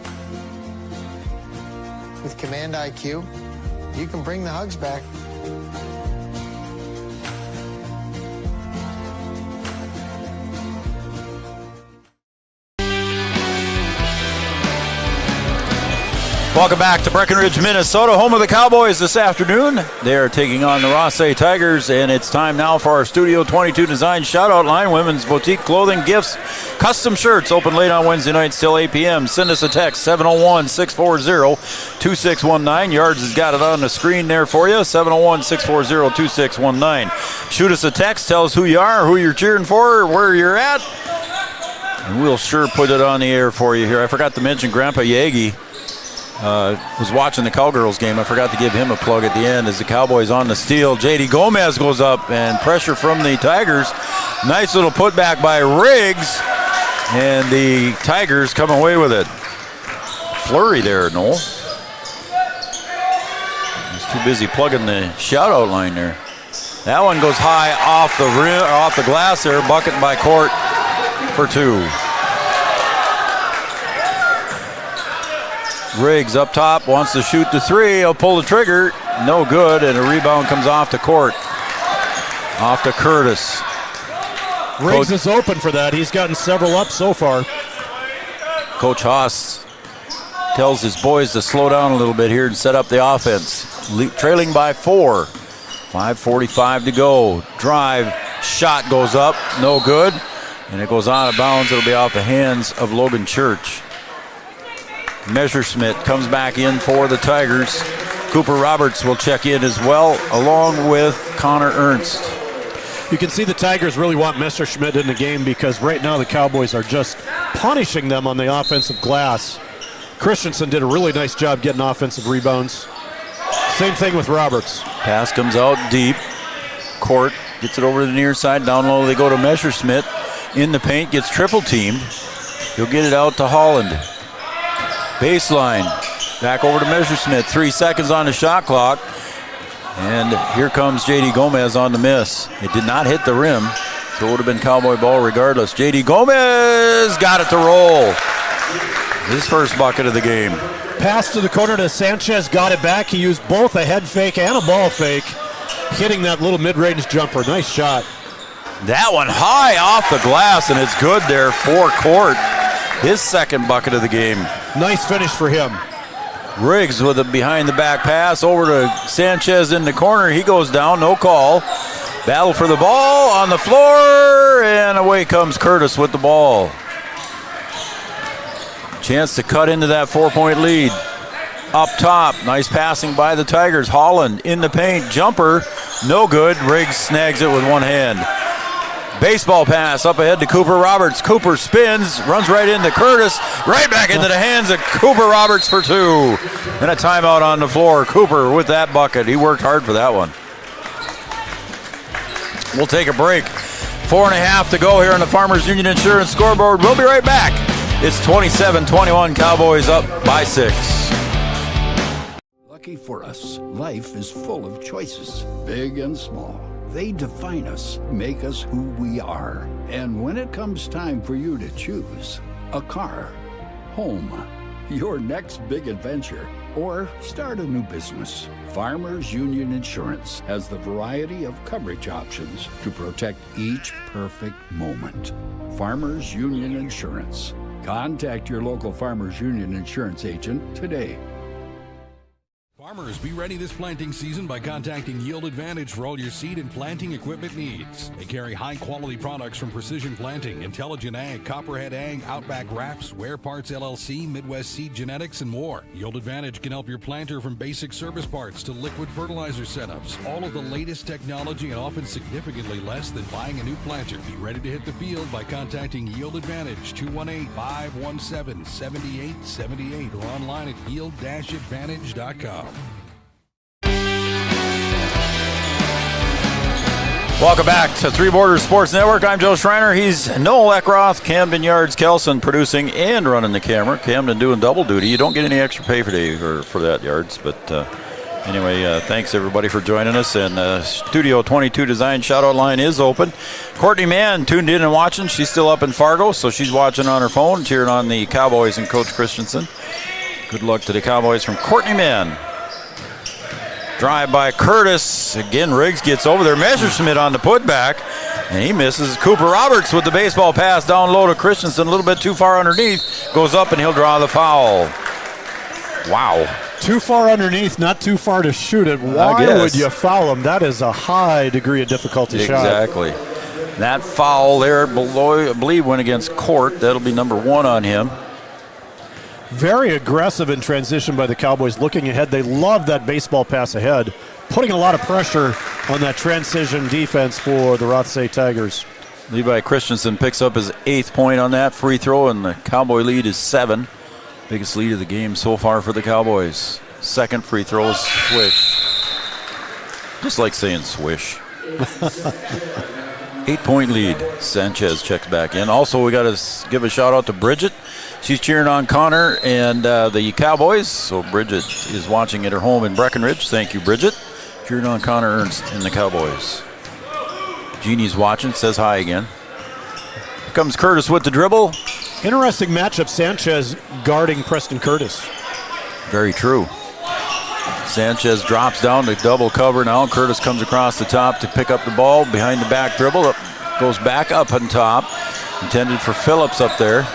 With Command IQ, you can bring the hugs back. Welcome back to Breckenridge, Minnesota, home of the Cowboys this afternoon. They are taking on the Rothsay Tigers, and it's time now for our Studio 22 Design Shoutout Line. Women's boutique clothing, gifts, custom shirts, open late on Wednesday nights till 8 p.m. Send us a text, 701-640-2619. Yards has got it on the screen there for you, 701-640-2619. Shoot us a text, tell us who you are, who you're cheering for, where you're at, and we'll sure put it on the air for you here. I forgot to mention Grandpa Yagi. Was watching the Cowgirls game. I forgot to give him a plug at the end as the Cowboys on the steal. J.D. Gomez goes up and pressure from the Tigers. Nice little putback by Riggs, and the Tigers come away with it. Flurry there, Noel. He's too busy plugging the shout-out line there. That one goes high off the rim, or off the glass there. Bucket by Court for 2. Riggs up top, wants to shoot the 3. He'll pull the trigger. No good, and a rebound comes off to Court. Off to Curtis. Riggs is open for that. He's gotten several up so far. Coach Haas tells his boys to slow down a little bit here and set up the offense. Trailing by 4. 5:45 to go. Drive, shot goes up, no good. And it goes out of bounds. It'll be off the hands of Logan Church. Messerschmidt comes back in for the Tigers. Cooper Roberts will check in as well, along with Connor Ernst. You can see the Tigers really want Messerschmidt in the game because right now the Cowboys are just punishing them on the offensive glass. Christensen did a really nice job getting offensive rebounds. Same thing with Roberts. Pass comes out deep. Court gets it over to the near side. Down low they go to Messerschmidt. In the paint, gets triple teamed. He'll get it out to Holland. Baseline, back over to Messerschmidt. 3 seconds on the shot clock. And here comes J.D. Gomez on the miss. It did not hit the rim, so it would have been Cowboy ball regardless. J.D. Gomez got it to roll. His first bucket of the game. Pass to the corner to Sanchez, got it back. He used both a head fake and a ball fake, hitting that little mid-range jumper. Nice shot. That one high off the glass, and it's good there for Court. His second bucket of the game. Nice finish for him. Riggs with a behind-the-back pass over to Sanchez in the corner. He goes down, no call. Battle for the ball on the floor, and away comes Curtis with the ball. Chance to cut into that 4-point lead. Up top, nice passing by the Tigers. Holland in the paint, jumper, no good. Riggs snags it with one hand. Baseball pass up ahead to Cooper Roberts. Cooper spins, runs right into Curtis, right back into the hands of Cooper Roberts for 2. And a timeout on the floor. Cooper with that bucket. He worked hard for that one. We'll take a break. 4.5 to go here on the Farmers Union Insurance scoreboard. We'll be right back. It's 27-21, Cowboys up by 6. Lucky for us, life is full of choices, big and small. They define us, make us who we are. And when it comes time for you to choose, a car, home, your next big adventure, or start a new business. Farmers Union Insurance has the variety of coverage options to protect each perfect moment. Farmers Union Insurance. Contact your local Farmers Union Insurance agent today. Farmers, be ready this planting season by contacting Yield Advantage for all your seed and planting equipment needs. They carry high-quality products from Precision Planting, Intelligent Ag, Copperhead Ag, Outback Wraps, Ware Parts LLC, Midwest Seed Genetics, and more. Yield Advantage can help your planter from basic service parts to liquid fertilizer setups. All of the latest technology and often significantly less than buying a new planter. Be ready to hit the field by contacting Yield Advantage, 218-517-7878, or online at yield-advantage.com. Welcome back to Three Borders Sports Network. I'm Joe Schreiner. He's Noel Eckroth, Camden Yards, Kelson producing and running the camera. Camden doing double duty. You don't get any extra pay for that, Yards. But anyway, thanks everybody for joining us. And Studio 22 Design shout-out line is open. Courtney Mann tuned in and watching. She's still up in Fargo, so she's watching on her phone, cheering on the Cowboys and Coach Christensen. Good luck to the Cowboys from Courtney Mann. Drive by Curtis. Again, Riggs gets over there. Messerschmidt on the putback, and he misses. Cooper Roberts with the baseball pass down low to Christensen, a little bit too far underneath. Goes up, and he'll draw the foul. Wow. Too far underneath, not too far to shoot it. Why would you foul him? That is a high degree of difficulty shot. Exactly. That foul there, below, I believe, went against Court. That'll be number 1 on him. Very aggressive in transition by the Cowboys, looking ahead. They love that baseball pass ahead, putting a lot of pressure on that transition defense for the Rothsay Tigers. Levi Christensen picks up his 8th point on that free throw, and the Cowboy lead is 7. Biggest lead of the game so far for the Cowboys. Second free throw is swish. Just like saying swish. 8-point lead. Sanchez checks back in. Also, we got to give a shout out to Bridget. She's cheering on Connor and the Cowboys. So Bridget is watching at her home in Breckenridge. Thank you, Bridget. Cheering on Connor Ernst and the Cowboys. Jeannie's watching, says hi again. Here comes Curtis with the dribble. Interesting matchup, Sanchez guarding Preston Curtis. Very true. Sanchez drops down to double cover now. Curtis comes across the top to pick up the ball behind the back dribble. Goes back up on top. Intended for Phillips up there.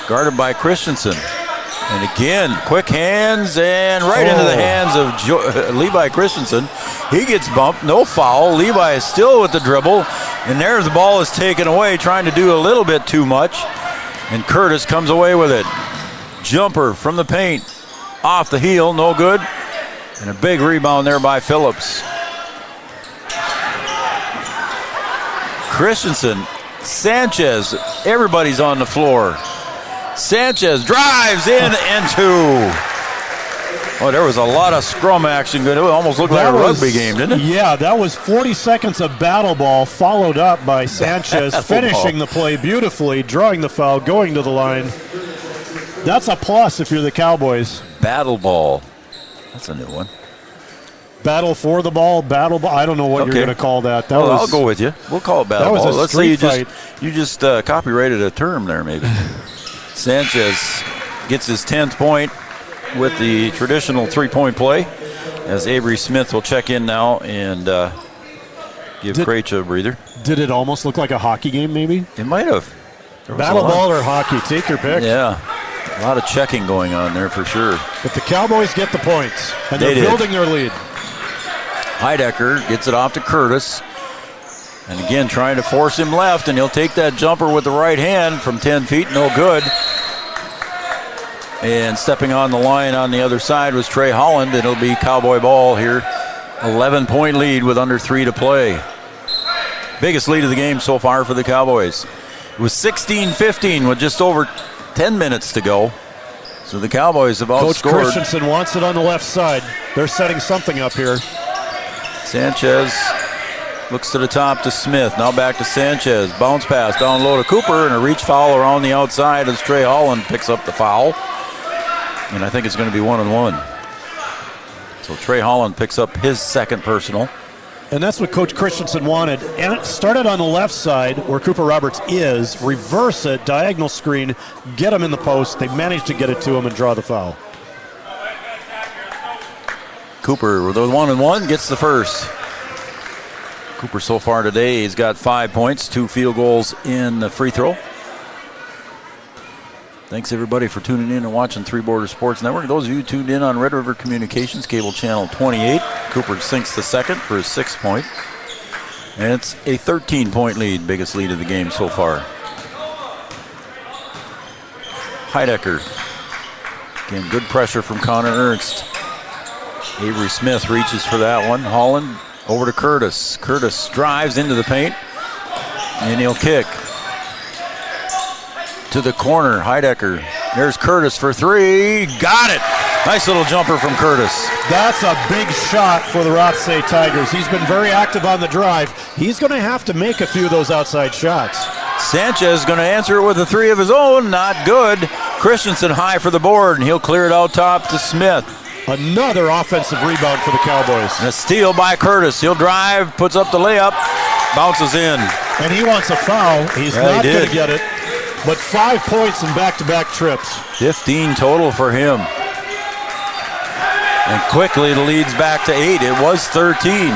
Guarded by Christensen. And again, quick hands and right into the hands of Levi Christensen. He gets bumped, no foul. Levi is still with the dribble. And there's the ball is taken away, trying to do a little bit too much. And Curtis comes away with it. Jumper from the paint. Off the heel, no good. And a big rebound there by Phillips. Christensen, Sanchez, everybody's on the floor. Sanchez drives in and 2. Oh, there was a lot of scrum action. It almost looked like a rugby game, didn't it? Yeah, that was 40 seconds of battle ball, followed up by Sanchez finishing the play beautifully, drawing the foul, going to the line. That's a plus if you're the Cowboys. Battle ball. That's a new one. Battle for the ball, battle ball. I don't know what you're going to call that. I'll go with you. We'll call it battle ball. Let's say fight. you just copyrighted a term there, maybe. Sanchez gets his 10th point with the traditional 3-point play, as Avery Smith will check in now and give Krejci a breather. Did it almost look like a hockey game, maybe? It might have. Battle ball or hockey, take your pick. Yeah, a lot of checking going on there for sure. But the Cowboys get the points, and they're building their lead. Heidecker gets it off to Curtis. And again, trying to force him left, and he'll take that jumper with the right hand from 10 feet, no good. And stepping on the line on the other side was Trey Holland. It'll be Cowboy ball here. 11-point lead with under 3 to play. Biggest lead of the game so far for the Cowboys. It was 16-15 with just over 10 minutes to go. So the Cowboys have outscored. Coach Christensen wants it on the left side. They're setting something up here. Sanchez looks to the top to Smith. Now back to Sanchez. Bounce pass down low to Cooper, and a reach foul around the outside as Trey Holland picks up the foul. And I think it's going to be 1-on-1. So Trey Holland picks up his second personal. And that's what Coach Christensen wanted. And it started on the left side where Cooper Roberts is, reverse it, diagonal screen, get him in the post. They managed to get it to him and draw the foul. Cooper with a 1-and-1 gets the first. Cooper so far today, he's got 5 points, 2 field goals in the free throw. Thanks everybody for tuning in and watching Three Border Sports Network. Those of you tuned in on Red River Communications, cable channel 28. Cooper sinks the second for his 6th point. And it's a 13-point lead, biggest lead of the game so far. Heidecker. Again, good pressure from Connor Ernst. Avery Smith reaches for that one. Holland over to Curtis. Curtis drives into the paint, and he'll kick. To the corner, Heidecker. There's Curtis for 3. Got it! Nice little jumper from Curtis. That's a big shot for the Rothsay Tigers. He's been very active on the drive. He's going to have to make a few of those outside shots. Sanchez going to answer it with a 3 of his own. Not good. Christensen high for the board, and he'll clear it out top to Smith. Another offensive rebound for the Cowboys. And a steal by Curtis. He'll drive, puts up the layup, bounces in. And he wants a foul. He's not going to get it. But 5 points in back-to-back trips. 15 total for him. And quickly the lead's back to 8. It was 13.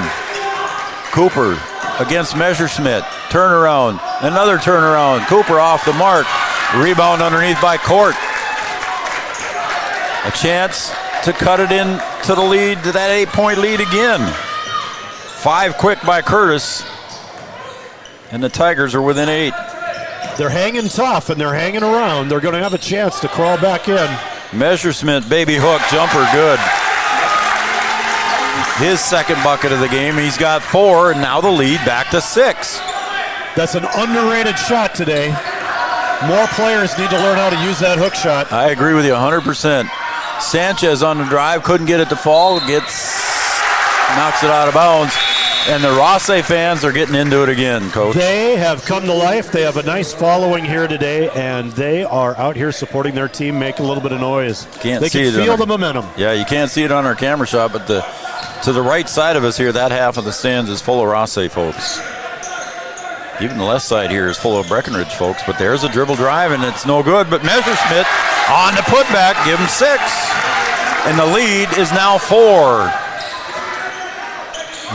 Cooper against Messerschmidt. Turnaround. Another turnaround. Cooper off the mark. Rebound underneath by Court. A chance to cut it in to the lead, to that 8-point lead again. 5 quick by Curtis. And the Tigers are within 8. They're hanging tough and they're hanging around. They're going to have a chance to crawl back in. Messerschmidt, baby hook, jumper, good. His second bucket of the game. He's got 4, and now the lead back to 6. That's an underrated shot today. More players need to learn how to use that hook shot. I agree with you 100%. Sanchez on the drive, couldn't get it to fall, knocks it out of bounds. And the Rothsay fans are getting into it again, Coach. They have come to life. They have a nice following here today, and they are out here supporting their team, making a little bit of noise. They can feel the momentum. Yeah, you can't see it on our camera shot, but to the right side of us here, that half of the stands is full of Rothsay folks. Even the left side here is full of Breckenridge folks, but there's a dribble drive, and it's no good. But Messerschmidt on the putback, give him 6. And the lead is now 4.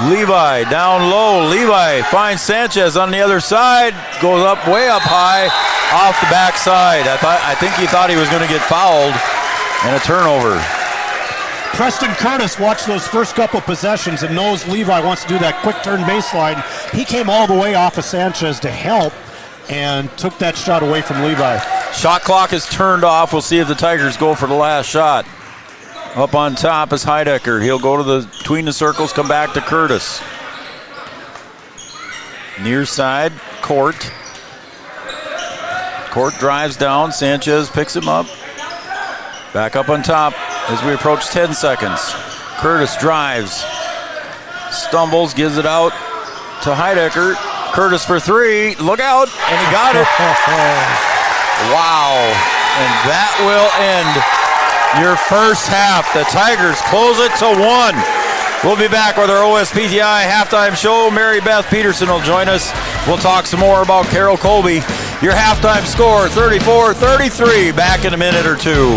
Levi down low. Levi finds Sanchez on the other side. Goes up, way up high, off the backside. I think he thought he was going to get fouled, and a turnover. Preston Curtis watched those first couple possessions and knows Levi wants to do that quick turn baseline. He came all the way off of Sanchez to help and took that shot away from Levi. Shot clock is turned off. We'll see if the Tigers go for the last shot. Up on top is Heidecker. He'll go to between the circles, come back to Curtis. Near side, Court. Court drives down. Sanchez picks him up. Back up on top as we approach 10 seconds. Curtis drives. Stumbles, gives it out to Heidecker. Curtis for 3. Look out. And he got it. Wow. And that will end your first half. The Tigers close it to 1. We'll be back with our OSPTI halftime show. Mary Beth Peterson will join us. We'll talk some more about Carol Colby. Your halftime score, 34-33. Back in a minute or two.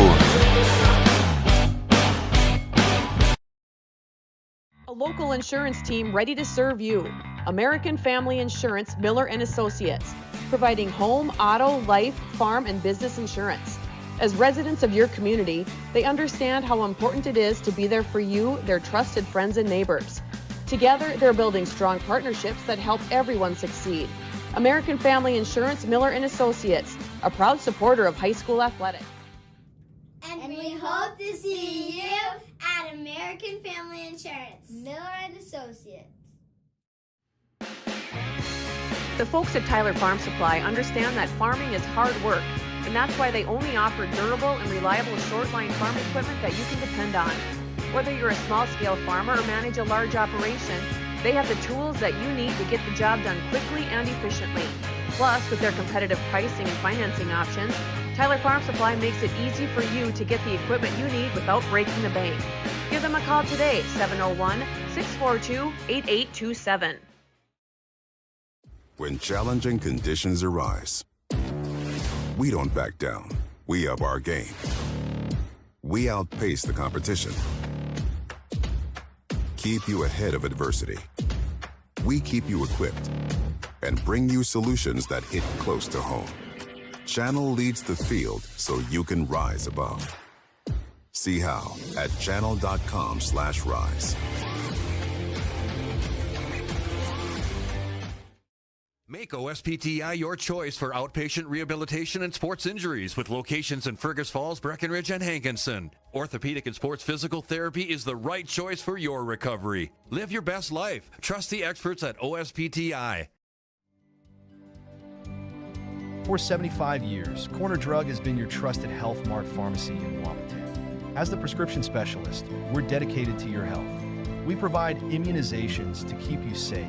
A local insurance team ready to serve you. American Family Insurance, Miller & Associates. Providing home, auto, life, farm, and business insurance. As residents of your community, they understand how important it is to be there for you, their trusted friends and neighbors. Together, they're building strong partnerships that help everyone succeed. American Family Insurance, Miller & Associates, a proud supporter of high school athletics. And we hope to see you at American Family Insurance, Miller & Associates. The folks at Tyler Farm Supply understand that farming is hard work, and that's why they only offer durable and reliable short-line farm equipment that you can depend on. Whether you're a small-scale farmer or manage a large operation, they have the tools that you need to get the job done quickly and efficiently. Plus, with their competitive pricing and financing options, Tyler Farm Supply makes it easy for you to get the equipment you need without breaking the bank. Give them a call today, 701-642-8827. When challenging conditions arise, we don't back down. We up our game. We outpace the competition. Keep you ahead of adversity. We keep you equipped and bring you solutions that hit close to home. Channel leads the field so you can rise above. See how at channel.com/rise. Make OSPTI your choice for outpatient rehabilitation and sports injuries with locations in Fergus Falls, Breckenridge, and Hankinson. Orthopedic and sports physical therapy is the right choice for your recovery. Live your best life. Trust the experts at OSPTI. For 75 years, Corner Drug has been your trusted Health Mart pharmacy in Wapaton. As the prescription specialist, we're dedicated to your health. We provide immunizations to keep you safe,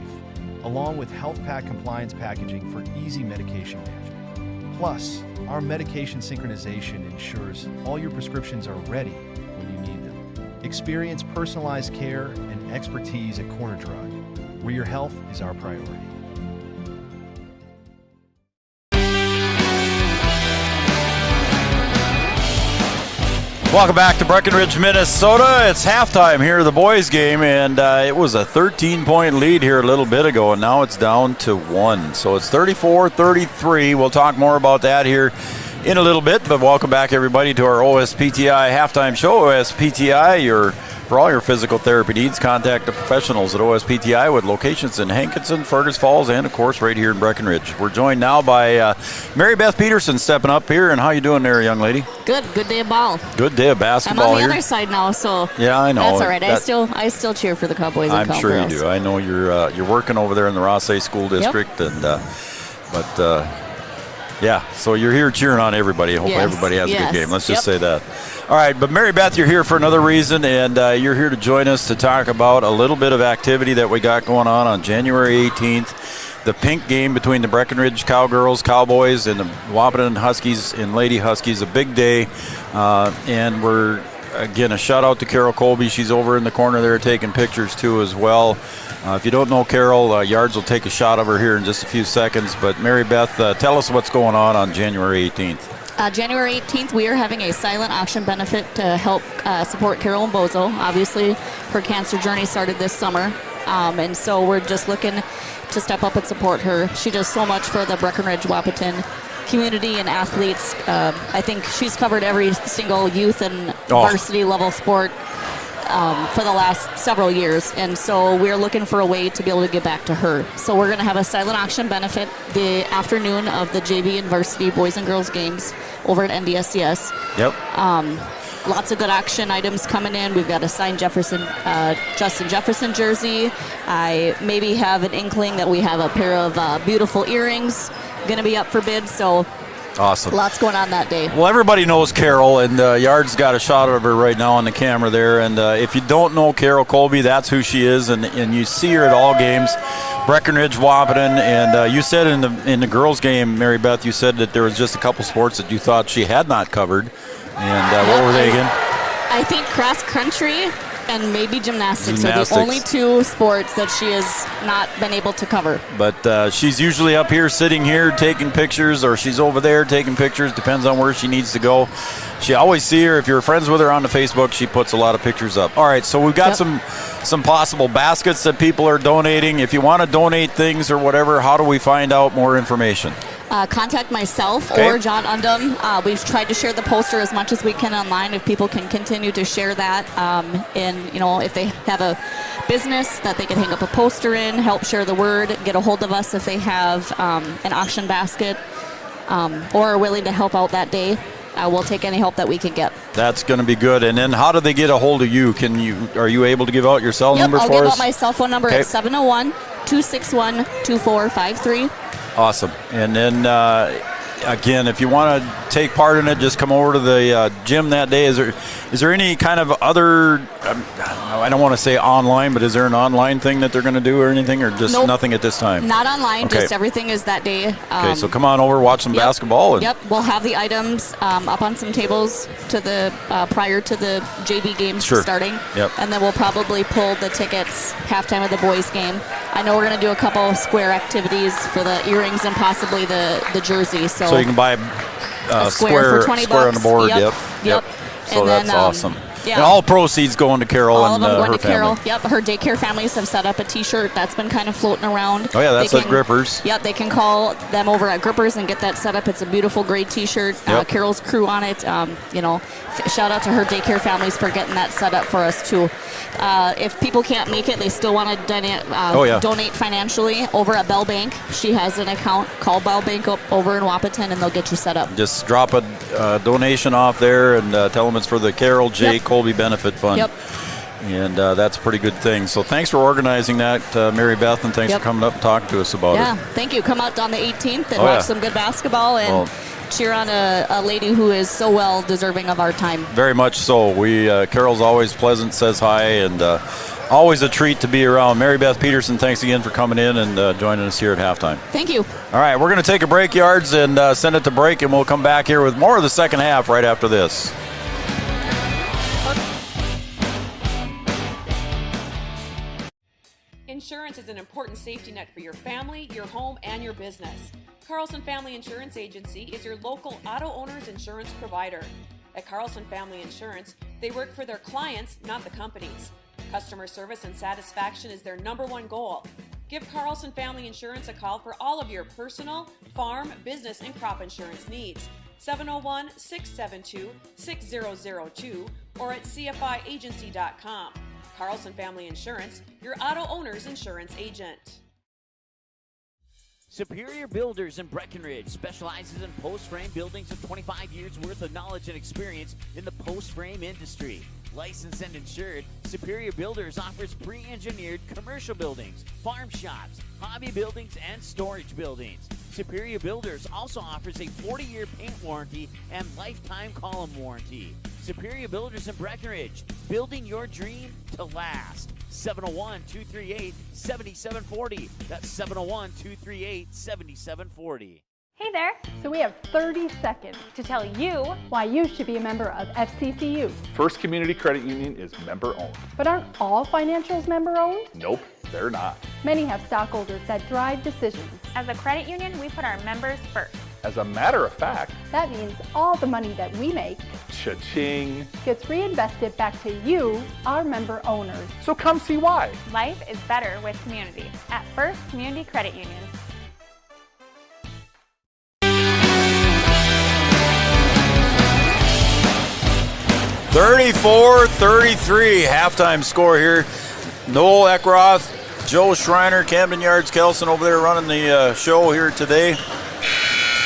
along with health pack compliance packaging for easy medication management. Plus, our medication synchronization ensures all your prescriptions are ready when you need them. Experience personalized care and expertise at Corner Drug, where your health is our priority. Welcome back to Breckenridge, Minnesota. It's halftime here, the boys' game, and it was a 13-point lead here a little bit ago, and now it's down to 1. So it's 34-33. We'll talk more about that here in a little bit, but welcome back, everybody, to our OSPTI halftime show. OSPTI, for all your physical therapy needs, contact the professionals at OSPTI with locations in Hankinson, Fergus Falls, and, of course, right here in Breckenridge. We're joined now by Mary Beth Peterson stepping up here. And how you doing there, young lady? Good day of ball. Good day of basketball I'm on the here. Other side now, so yeah, I know. That's all right. I still cheer for the Cowboys. I'm and sure Cowgirls. you do. I know you're working over there in the Rothsay School District, and yeah, so you're here cheering on everybody. I hope everybody has a good game. Let's just say that. All right, but Mary Beth, you're here for another reason, and you're here to join us to talk about a little bit of activity that we got going on January 18th. The pink game between the Breckenridge Cowgirls, Cowboys, and the Wapaton Huskies and Lady Huskies. A big day, and we're, again, a shout-out to Carol Colby. She's over in the corner there taking pictures, too, as well. If you don't know Carol, Yards will take a shot of her here in just a few seconds. But Mary Beth, tell us what's going on January 18th. January 18th, we are having a silent auction benefit to help support Carol Bozo. Obviously, her cancer journey started this summer, and so we're just looking to step up and support her. She does so much for the Breckenridge Wapaton community and athletes. I think she's covered every single youth and varsity level sport for the last several years, and so we're looking for a way to be able to give back to her. So we're going to have a silent auction benefit the afternoon of the JV and varsity boys and girls games over at NDSCS. Yep. Lots of good auction items coming in. We've got a signed Justin Jefferson jersey. I maybe have an inkling that we have a pair of beautiful earrings going to be up for bid. So awesome. Lots going on that day. Well, everybody knows Carol, and Yard's got a shot of her right now on the camera there. And if you don't know Carol Colby, that's who she is, and you see her at all games, Breckenridge, Wapaton. And you said in the girls' game, Mary Beth, you said that there was just a couple sports that you thought she had not covered. And what were they again? I think cross country and maybe gymnastics are the only two sports that she has not been able to cover. But she's usually up here, sitting here, taking pictures, or she's over there taking pictures. Depends on where she needs to go. She always see her. If you're friends with her on the Facebook, she puts a lot of pictures up. All right, so we've got some possible baskets that people are donating. If you want to donate things or whatever, how do we find out more information? Contact myself or John Undum. We've tried to share the poster as much as we can online. If people can continue to share that, if they have a business that they can hang up a poster in, help share the word, get a hold of us if they have an auction basket or are willing to help out that day. We'll take any help that we can get. That's going to be good. And then how do they get a hold of you? Are you able to give out your cell number for us? I'll give out my cell phone number at 701-261-2453. Awesome. And then again, if you want to take part in it, just come over to the gym that day. Is there any kind of other, I don't want to say online, but is there an online thing that they're going to do or anything, or just Nope. nothing at this time? Not online, Okay. just everything is that day. Okay, so come on over, watch some basketball. Yep, we'll have the items up on some tables to the prior to the JV games starting. Yep. And then we'll probably pull the tickets halftime of the boys game. I know we're going to do a couple of square activities for the earrings and possibly the jersey. So you can buy a square for $20 square on the board. Yep. So And that's then, awesome. yeah. And all proceeds going to Carol all and of them going her to Carol. family. Yep, her daycare families have set up a T-shirt that's been kind of floating around. Oh, yeah, that's They at Grippers. Yep, they can call them over at Grippers and get that set up. It's a beautiful gray T-shirt. Yep. Carol's crew on it. Shout out to her daycare families for getting that set up for us too. If people can't make it, they still want to donate financially over at Bell Bank. She has an account. Call Bell Bank up over in Wahpeton and they'll get you set up. Just drop a donation off there and tell them it's for the Carol J. Colby Benefit Fund. Yep. And that's a pretty good thing. So thanks for organizing that, Mary Beth, and thanks for coming up and talking to us about it. Yeah, thank you. Come out on the 18th and watch some good basketball and cheer on a lady who is so well deserving of our time. Very much so. Carol's always pleasant, says hi, and always a treat to be around. Mary Beth Peterson, thanks again for coming in and joining us here at halftime. Thank you. All right, we're going to take a break, Yards, and send it to break, and we'll come back here with more of the second half right after this. Insurance is an important safety net for your family, your home, and your business. Carlson Family Insurance Agency is your local auto owner's insurance provider. At Carlson Family Insurance, they work for their clients, not the companies. Customer service and satisfaction is their number one goal. Give Carlson Family Insurance a call for all of your personal, farm, business, and crop insurance needs. 701-672-6002 or at cfiagency.com. Carlson Family Insurance, your auto owner's insurance agent. Superior Builders in Breckenridge specializes in post-frame buildings with 25 years worth of knowledge and experience in the post-frame industry. Licensed and insured, Superior Builders offers pre-engineered commercial buildings, farm shops, hobby buildings, and storage buildings. Superior Builders also offers a 40-year paint warranty and lifetime column warranty. Superior Builders in Breckenridge, building your dream to last. 701-238-7740. That's 701-238-7740. Hey there! So we have 30 seconds to tell you why you should be a member of FCCU. First Community Credit Union is member-owned. But aren't all financials member-owned? Nope, they're not. Many have stockholders that drive decisions. As a credit union, we put our members first. As a matter of fact, that means all the money that we make cha-ching gets reinvested back to you, our member owners. So come see why. Life is better with community at First Community Credit Union. 34-33 halftime score here. Noel Eckroth, Joe Schreiner, Camden Yards, Kelson over there running the show here today.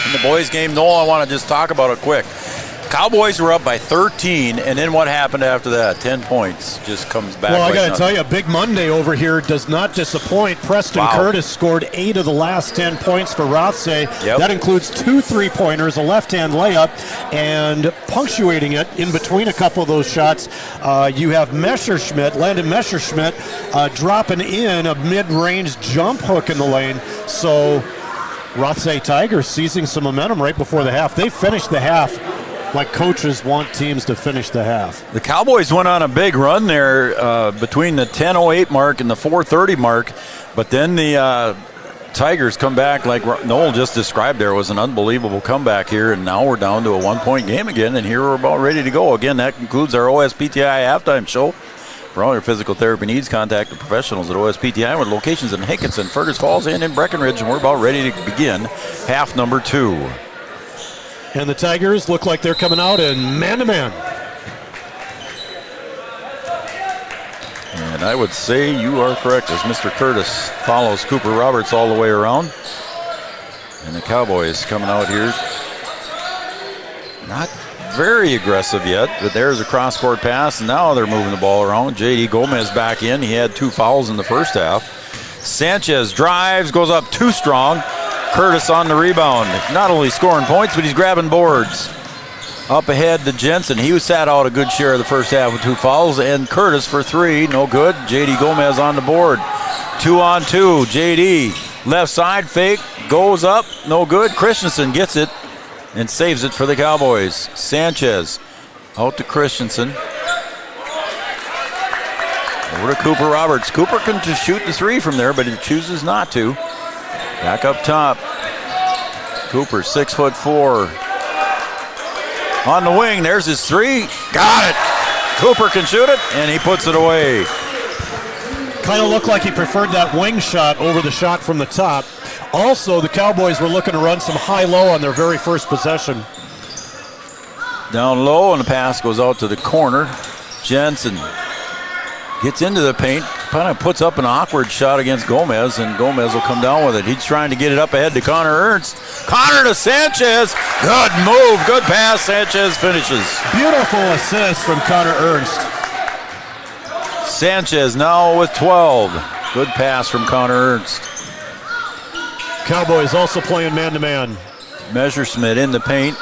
In the boys game, Noel, I want to just talk about it quick. Cowboys were up by 13, and then what happened after that? 10 points just comes back. Well, I got to tell you, Big Monday over here does not disappoint. Preston Curtis scored 8 of the last 10 points for Rothsay. That includes 2 3-pointers, a left-hand layup, and punctuating it in between a couple of those shots, you have Landon Messerschmidt, dropping in a mid-range jump hook in the lane. So Rothsay Tigers seizing some momentum right before the half. They finished the half like coaches want teams to finish the half. The Cowboys went on a big run there between the 10:08 mark and the 4:30 mark, but then the Tigers come back like Noel just described. There was an unbelievable comeback here, and now we're down to a 1-point game again, and here we're about ready to go. Again, that concludes our OSPTI halftime show. For all your physical therapy needs, contact the professionals at OSPTI with locations in Hankinson, Fergus Falls, and in Breckenridge, and we're about ready to begin half number 2. And the Tigers look like they're coming out in man-to-man. And I would say you are correct as Mr. Curtis follows Cooper Roberts all the way around. And the Cowboys coming out here not very aggressive yet, but there's a cross-court pass, and now they're moving the ball around. J.D. Gomez back in. He had 2 fouls in the first half. Sanchez drives, goes up too strong. Curtis on the rebound. Not only scoring points, but he's grabbing boards. Up ahead to Jensen. He sat out a good share of the first half with 2 fouls. And Curtis for 3. No good. J.D. Gomez on the board. 2-on-2. J.D. left side fake. Goes up. No good. Christensen gets it and saves it for the Cowboys. Sanchez out to Christensen. Over to Cooper Roberts. Cooper can just shoot the 3 from there, but he chooses not to. Back up top. Cooper, 6'4". On the wing, there's his 3. Got it. Cooper can shoot it, and he puts it away. Kind of looked like he preferred that wing shot over the shot from the top. Also, the Cowboys were looking to run some high-low on their very first possession. Down low, and the pass goes out to the corner. Jensen gets into the paint, kind of puts up an awkward shot against Gomez, and Gomez will come down with it. He's trying to get it up ahead to Connor Ernst. Connor to Sanchez. Good move, good pass. Sanchez finishes. Beautiful assist from Connor Ernst. Sanchez now with 12. Good pass from Connor Ernst. Cowboys also playing man-to-man. Messerschmidt in the paint.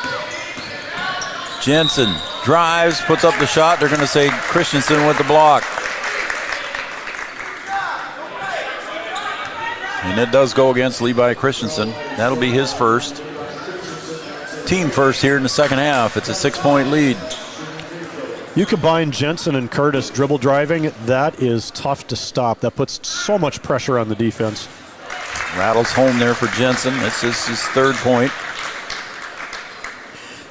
Jensen drives, puts up the shot. They're going to say Christensen with the block. And it does go against Levi Christensen. That'll be his first. Team first here in the second half. It's a 6-point lead. You combine Jensen and Curtis dribble driving, that is tough to stop. That puts so much pressure on the defense. Rattles home there for Jensen. That's his 3rd point.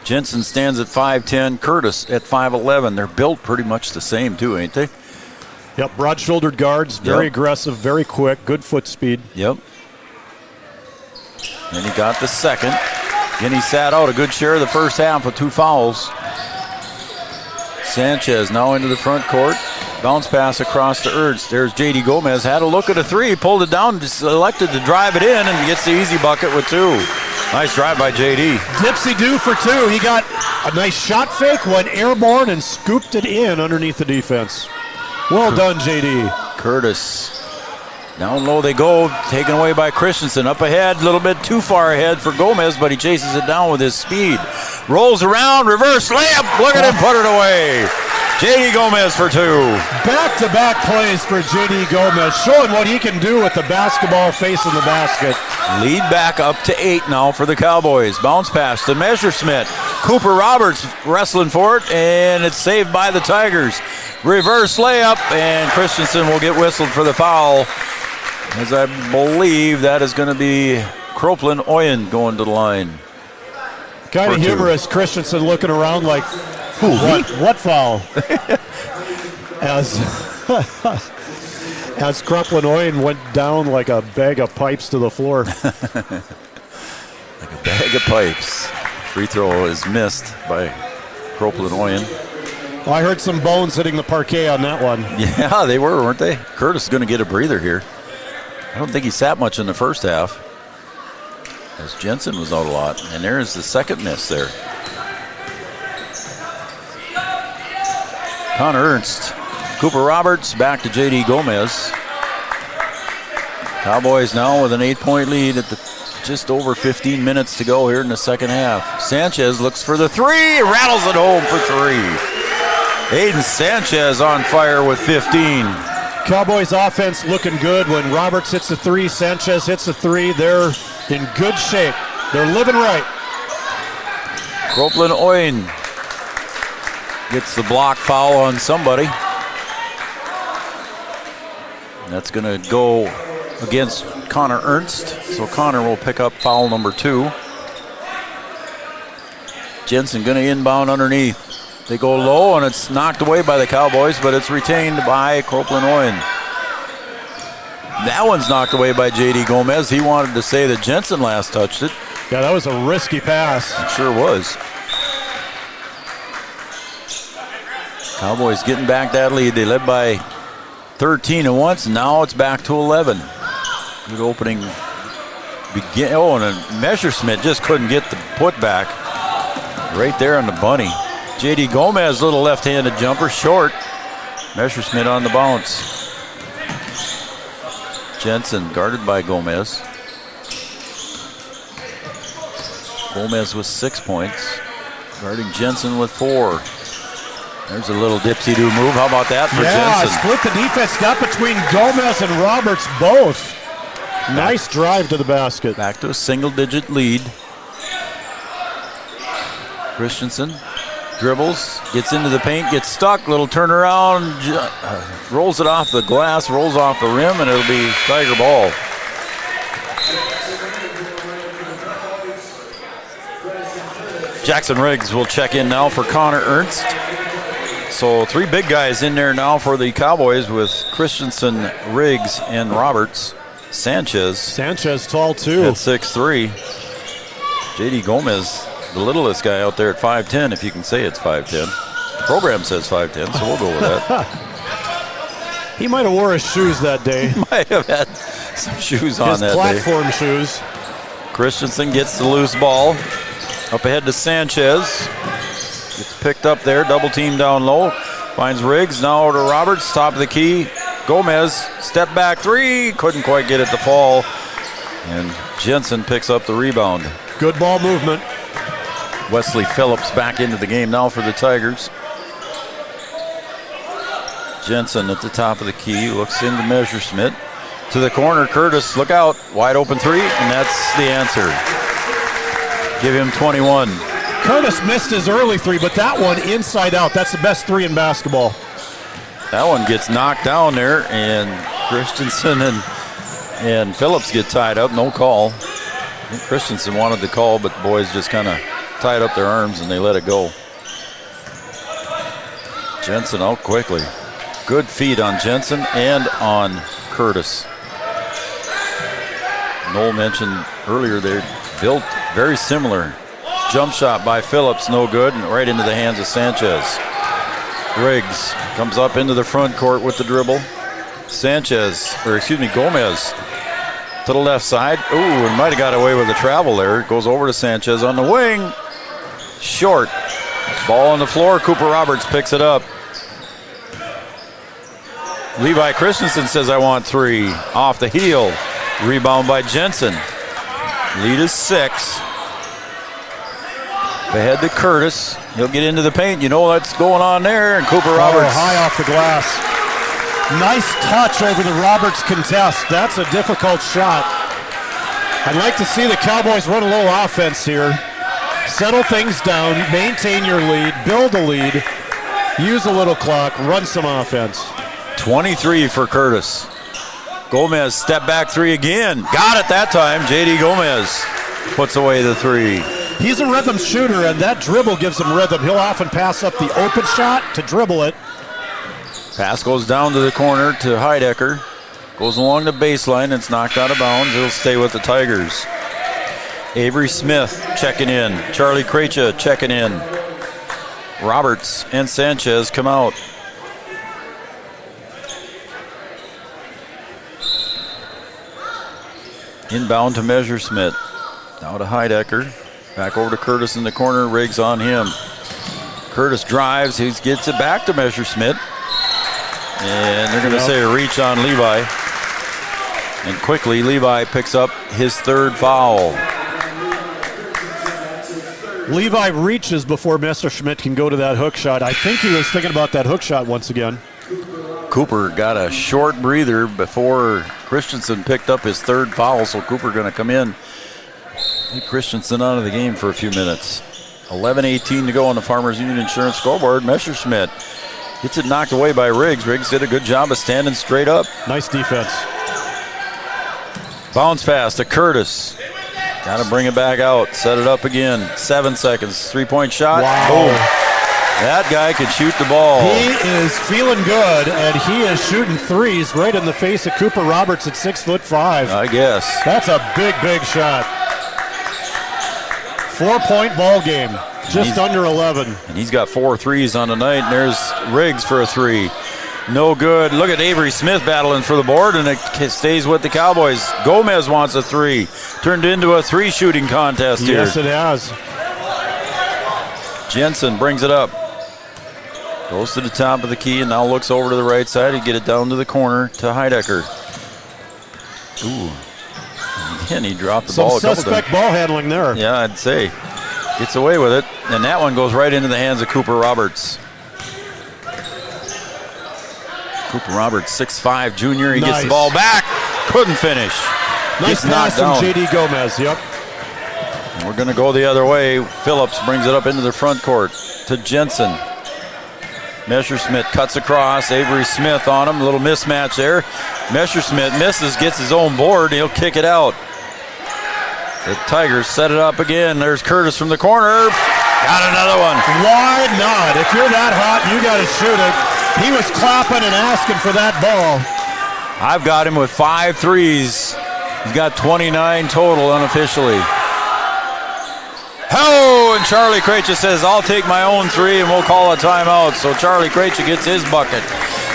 Jensen stands at 5'10", Curtis at 5'11". They're built pretty much the same too, ain't they? Yep, broad-shouldered guards, very aggressive, very quick, good foot speed. Yep. And he got the second. Then he sat out a good share of the first half with 2 fouls. Sanchez now into the front court. Bounce pass across to Ernst. There's J.D. Gomez. Had a look at a 3, pulled it down, just elected to drive it in, and gets the easy bucket with 2. Nice drive by J.D. Dipsy-do for 2. He got a nice shot fake, went airborne, and scooped it in underneath the defense. Well done, J.D. Curtis. Down low they go, taken away by Christensen. Up ahead, a little bit too far ahead for Gomez, but he chases it down with his speed. Rolls around, reverse layup. Look at him put it away. J.D. Gomez for 2. Back-to-back plays for J.D. Gomez, showing what he can do with the basketball facing the basket. Lead back up to 8 now for the Cowboys. Bounce pass to Messerschmidt. Cooper Roberts wrestling for it, and it's saved by the Tigers. Reverse layup, and Christensen will get whistled for the foul, as I believe that is going to be Copeland Oyen going to the line. Kind of humorous, Christensen looking around like, what foul? As Copeland Oyen went down like a bag of pipes to the floor. Like a bag of pipes. Free throw is missed by Copeland Oyen. Well, I heard some bones hitting the parquet on that one. Yeah, they were, weren't they? Curtis is going to get a breather here. I don't think he sat much in the first half, as Jensen was out a lot. And there's the second miss there. Connor Ernst. Cooper Roberts back to J.D. Gomez. Cowboys now with an 8-point lead at just over 15 minutes to go here in the second half. Sanchez looks for the 3, rattles it home for 3. Aiden Sanchez on fire with 15. Cowboys offense looking good. When Roberts hits a 3, Sanchez hits a 3. They're in good shape. They're living right. Copeland Oyen gets the block foul on somebody. That's going to go against Connor Ernst. So Connor will pick up foul number 2. Jensen going to inbound underneath. They go low, and it's knocked away by the Cowboys, but it's retained by Copeland Oyen. That one's knocked away by J.D. Gomez. He wanted to say that Jensen last touched it. Yeah, that was a risky pass. It sure was. Cowboys getting back that lead. They led by 13 at once, and now it's back to 11. Good opening. And Messerschmidt just couldn't get the putback right there on the bunny. J.D. Gomez, little left-handed jumper, short. Messerschmidt on the bounce. Jensen guarded by Gomez. Gomez with 6 points. Guarding Jensen with 4. There's a little dipsy-do move. How about that for Jensen? Split the defense. Got between Gomez and Roberts both. Nice drive to the basket. Back to a single-digit lead. Christensen dribbles, gets into the paint, gets stuck, little turnaround, rolls it off the glass, rolls off the rim, and it'll be Tiger ball. Jackson Riggs will check in now for Connor Ernst. So 3 big guys in there now for the Cowboys with Christensen, Riggs, and Roberts. Sanchez tall too. At 6'3". JD Gomez, the littlest guy out there at 5'10", if you can say it's 5'10". The program says 5'10", so we'll go with that. He might have wore his shoes that day. He might have had some shoes on that day. His platform shoes. Christensen gets the loose ball. Up ahead to Sanchez. Gets picked up there, double team down low. Finds Riggs, now to Roberts, top of the key. Gomez, step back 3, couldn't quite get it to fall. And Jensen picks up the rebound. Good ball movement. Wesley Phillips back into the game now for the Tigers. Jensen at the top of the key, looks into Messerschmidt. To the corner, Curtis, look out, wide open 3, and that's the answer. Give him 21. Curtis missed his early 3, but that one inside out, that's the best 3 in basketball. That one gets knocked down there, and Christensen and Phillips get tied up, no call. I think Christensen wanted the call, but the boys just kind of tied up their arms and they let it go. Jensen out quickly. Good feed on Jensen and on Curtis. Noel mentioned earlier they're built very similar. Jump shot by Phillips, no good, and right into the hands of Sanchez. Riggs comes up into the front court with the dribble. Gomez to the left side. Ooh, and might have got away with the travel there. Goes over to Sanchez on the wing. Short. Ball on the floor. Cooper Roberts picks it up. Levi Christensen says, I want 3. Off the heel. Rebound by Jensen. Lead is 6. Ahead to Curtis. He'll get into the paint. You know what's going on there. And Cooper Roberts. High off the glass. Nice touch over the Roberts contest. That's a difficult shot. I'd like to see the Cowboys run a little offense here. Settle things down. Maintain your lead. Build a lead. Use a little clock. Run some offense. 23 for Curtis. Gomez step back 3 again. Got it that time. JD Gomez puts away the 3. He's a rhythm shooter, and that dribble gives him rhythm. He'll often pass up the open shot to dribble it. Pass goes down to the corner to Heidecker. Goes along the baseline. It's knocked out of bounds. He'll stay with the Tigers. Avery Smith checking in. Charlie Krejci checking in. Roberts and Sanchez come out. Inbound to Messerschmidt. Now to Heidecker. Back over to Curtis in the corner. Riggs on him. Curtis drives. He gets it back to Messerschmidt. And they're going to say a reach on Levi. And quickly, Levi picks up his 3rd foul. Levi reaches before Messerschmidt can go to that hook shot. I think he was thinking about that hook shot once again. Cooper got a short breather before Christensen picked up his 3rd foul, so Cooper going to come in. Christensen out of the game for a few minutes. 11:18 to go on the Farmers Union Insurance scoreboard. Messerschmidt gets it knocked away by Riggs. Riggs did a good job of standing straight up. Nice defense. Bounce pass to Curtis. Got to bring it back out. Set it up again. 7 seconds. 3-point shot. Wow. Boom. That guy can shoot the ball. He is feeling good, and he is shooting 3s right in the face of Cooper Roberts at 6'5". I guess. That's a big, big shot. 4-point ball game. Just under 11. And he's got 4 threes on the night, and there's Riggs for a 3. No good. Look at Avery Smith battling for the board, and it stays with the Cowboys. Gomez wants a 3. Turned into a 3-shooting contest here. Yes, it has. Jensen brings it up. Goes to the top of the key and now looks over to the right side. He get it down to the corner to Heidecker. Ooh. And he dropped the ball a couple times. Some suspect ball handling there. Yeah, I'd say. Gets away with it, and that one goes right into the hands of Cooper Roberts. Cooper Roberts, 6'5", junior. He gets the ball back. Couldn't finish. Nice pass from J.D. Gomez, yep. And we're going to go the other way. Phillips brings it up into the front court to Jensen. Messerschmidt cuts across. Avery Smith on him. A little mismatch there. Messerschmidt misses, gets his own board. He'll kick it out. The Tigers set it up again. There's Curtis from the corner. Got another one. Why not? If you're that hot, you got to shoot it. He was clapping and asking for that ball. I've got him with 5 threes. He's got 29 total unofficially. Oh, and Charlie Krejci says, I'll take my own 3 and we'll call a timeout. So Charlie Krejci gets his bucket.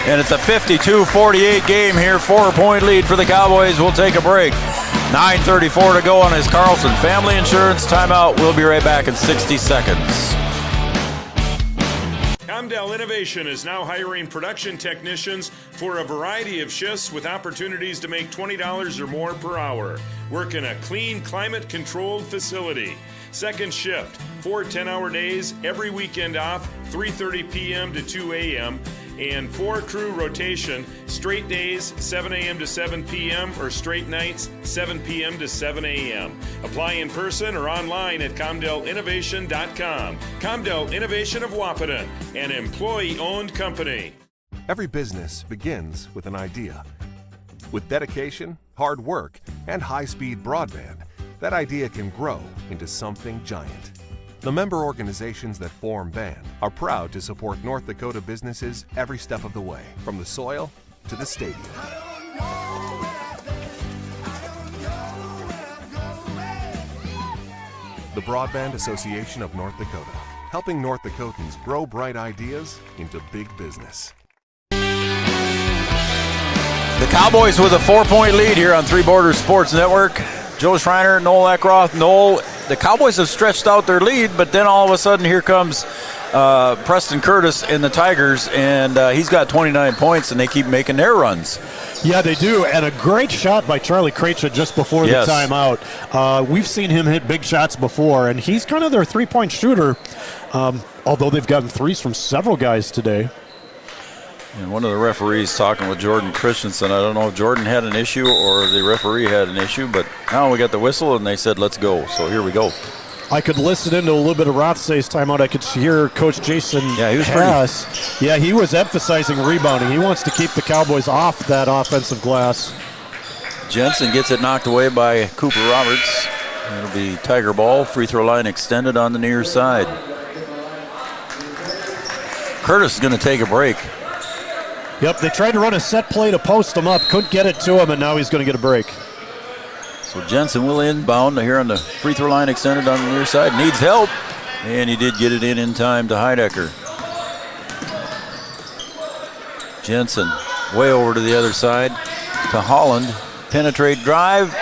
And it's a 52-48 game here. 4-point lead for the Cowboys. We'll take a break. 9:34 to go on his Carlson Family Insurance timeout. We'll be right back in 60 seconds. Comdell Innovation is now hiring production technicians for a variety of shifts with opportunities to make $20 or more per hour. Work in a clean, climate-controlled facility. Second shift, 4 10-hour days, every weekend off, 3:30 p.m. to 2 a.m., and 4-crew rotation, straight days, 7 a.m. to 7 p.m., or straight nights, 7 p.m. to 7 a.m. Apply in person or online at ComdellInnovation.com. Comdell Innovation of Wahpeton, an employee-owned company. Every business begins with an idea. With dedication, hard work, and high-speed broadband, that idea can grow into something giant. The member organizations that form BAND are proud to support North Dakota businesses every step of the way, from the soil to the stadium. The Broadband Association of North Dakota, helping North Dakotans grow bright ideas into big business. The Cowboys with a 4-point lead here on Three Borders Sports Network. Joe Schreiner, Noel Eckroth. Noel, the Cowboys have stretched out their lead, but then all of a sudden here comes Preston Curtis and the Tigers, and he's got 29 points, and they keep making their runs. Yeah, they do, and a great shot by Charlie Krejci just before the timeout. We've seen him hit big shots before, and he's kind of their three-point shooter, although they've gotten threes from several guys today. And one of the referees talking with Jordan Christensen. I don't know if Jordan had an issue or the referee had an issue, but now we got the whistle and they said, let's go. So here we go. I could listen into a little bit of Rothsay's timeout. I could hear Coach Jason Haas. Yeah, he was emphasizing rebounding. He wants to keep the Cowboys off that offensive glass. Jensen gets it knocked away by Cooper Roberts. It'll be Tiger ball. Free throw line extended on the near side. Curtis is going to take a break. Yep, they tried to run a set play to post him up. Couldn't get it to him, and now he's going to get a break. So Jensen will inbound here on the free throw line extended on the near side. Needs help, and he did get it in time to Heidecker. Jensen way over to the other side to Holland. Penetrate drive.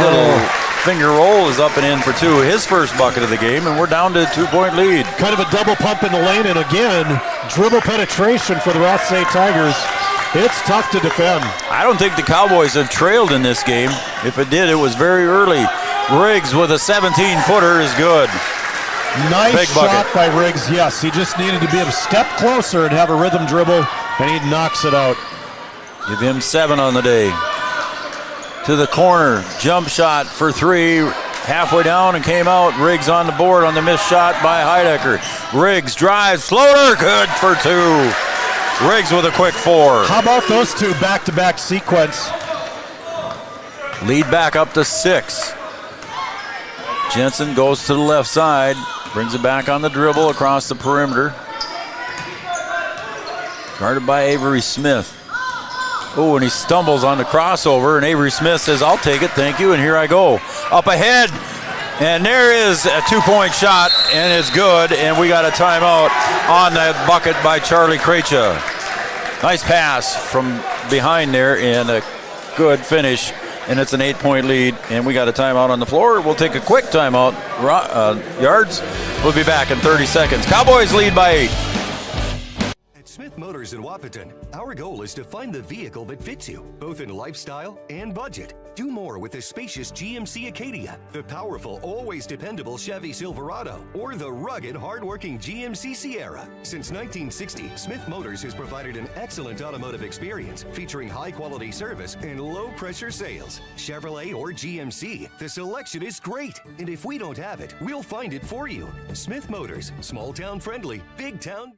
Little finger roll is up and in for 2. His first bucket of the game, and we're down to a 2-point lead. Kind of a double pump in the lane, and again, dribble penetration for the Rothsay Tigers. It's tough to defend. I don't think the Cowboys have trailed in this game. If it did, it was very early. Riggs with a 17-footer is good. Nice Big shot bucket by Riggs, yes. He just needed to be a step closer and have a rhythm dribble, and he knocks it out. Give him 7 on the day. To the corner, jump shot for 3, halfway down and came out. Riggs on the board on the missed shot by Heidecker. Riggs drives, floater, good for 2. Riggs with a quick 4. How about those two back-to-back sequence? Lead back up to 6. Jensen goes to the left side, brings it back on the dribble across the perimeter. Guarded by Avery Smith. Oh, and he stumbles on the crossover, and Avery Smith says, I'll take it, thank you, and here I go. Up ahead, and there is a 2-point shot, and it's good, and we got a timeout on that bucket by Charlie Krejci. Nice pass from behind there, and a good finish, and it's an 8-point lead, and we got a timeout on the floor. We'll take a quick timeout. Yards, we'll be back in 30 seconds. Cowboys lead by 8. Smith Motors in Wapaton, our goal is to find the vehicle that fits you, both in lifestyle and budget. Do more with the spacious GMC Acadia, the powerful, always dependable Chevy Silverado, or the rugged, hardworking GMC Sierra. Since 1960, Smith Motors has provided an excellent automotive experience featuring high-quality service and low-pressure sales. Chevrolet or GMC, the selection is great. And if we don't have it, we'll find it for you. Smith Motors, small-town friendly, big-town.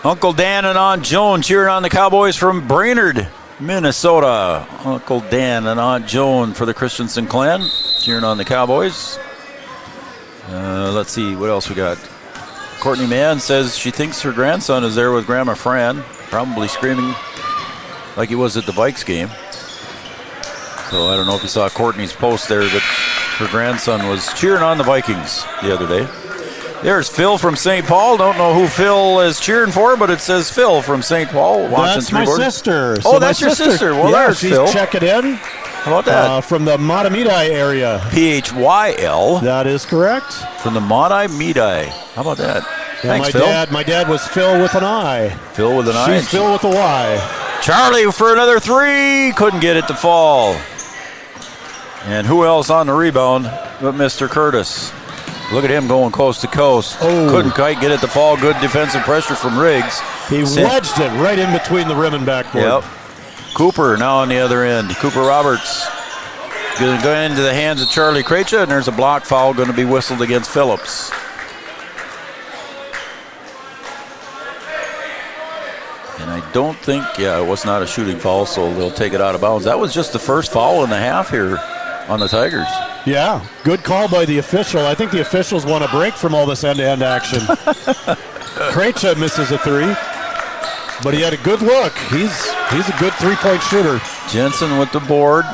Uncle Dan and Aunt Joan cheering on the Cowboys from Brainerd, Minnesota. Uncle Dan and Aunt Joan for the Christensen clan cheering on the Cowboys. Let's see what else we got. Courtney Mann says she thinks her grandson is there with Grandma Fran, probably screaming like he was at the Vikes game. So I don't know if you saw Courtney's post there that her grandson was cheering on the Vikings the other day. There's Phil from St. Paul. Don't know who Phil is cheering for, but it says Phil from St. Paul. That's my sister. Oh, that's your sister. Well, yeah, there's she's Phil. checking in. How about that? From the Matamidi area. PHYL. That is correct. From the Matamidi. How about that? Yeah, Thanks, Phil. My dad was Phil with an I. Phil with an I. She's Phil with a Y. Charlie for another three. Couldn't get it to fall. And who else on the rebound but Mr. Curtis? Look at him going coast to coast. Oh. Couldn't quite get it to fall. Good defensive pressure from Riggs. He wedged it right in between the rim and backboard. Yep. Cooper now on the other end. Cooper Roberts going to go into the hands of Charlie Krejci, and there's a block foul going to be whistled against Phillips. And I don't think, it was not a shooting foul, so they'll take it out of bounds. That was just the first foul in the half here on the Tigers. Yeah, good call by the official. I think the officials want a break from all this end-to-end action. Krejci misses a three, but he had a good look. He's a good three-point shooter. Jensen with the board.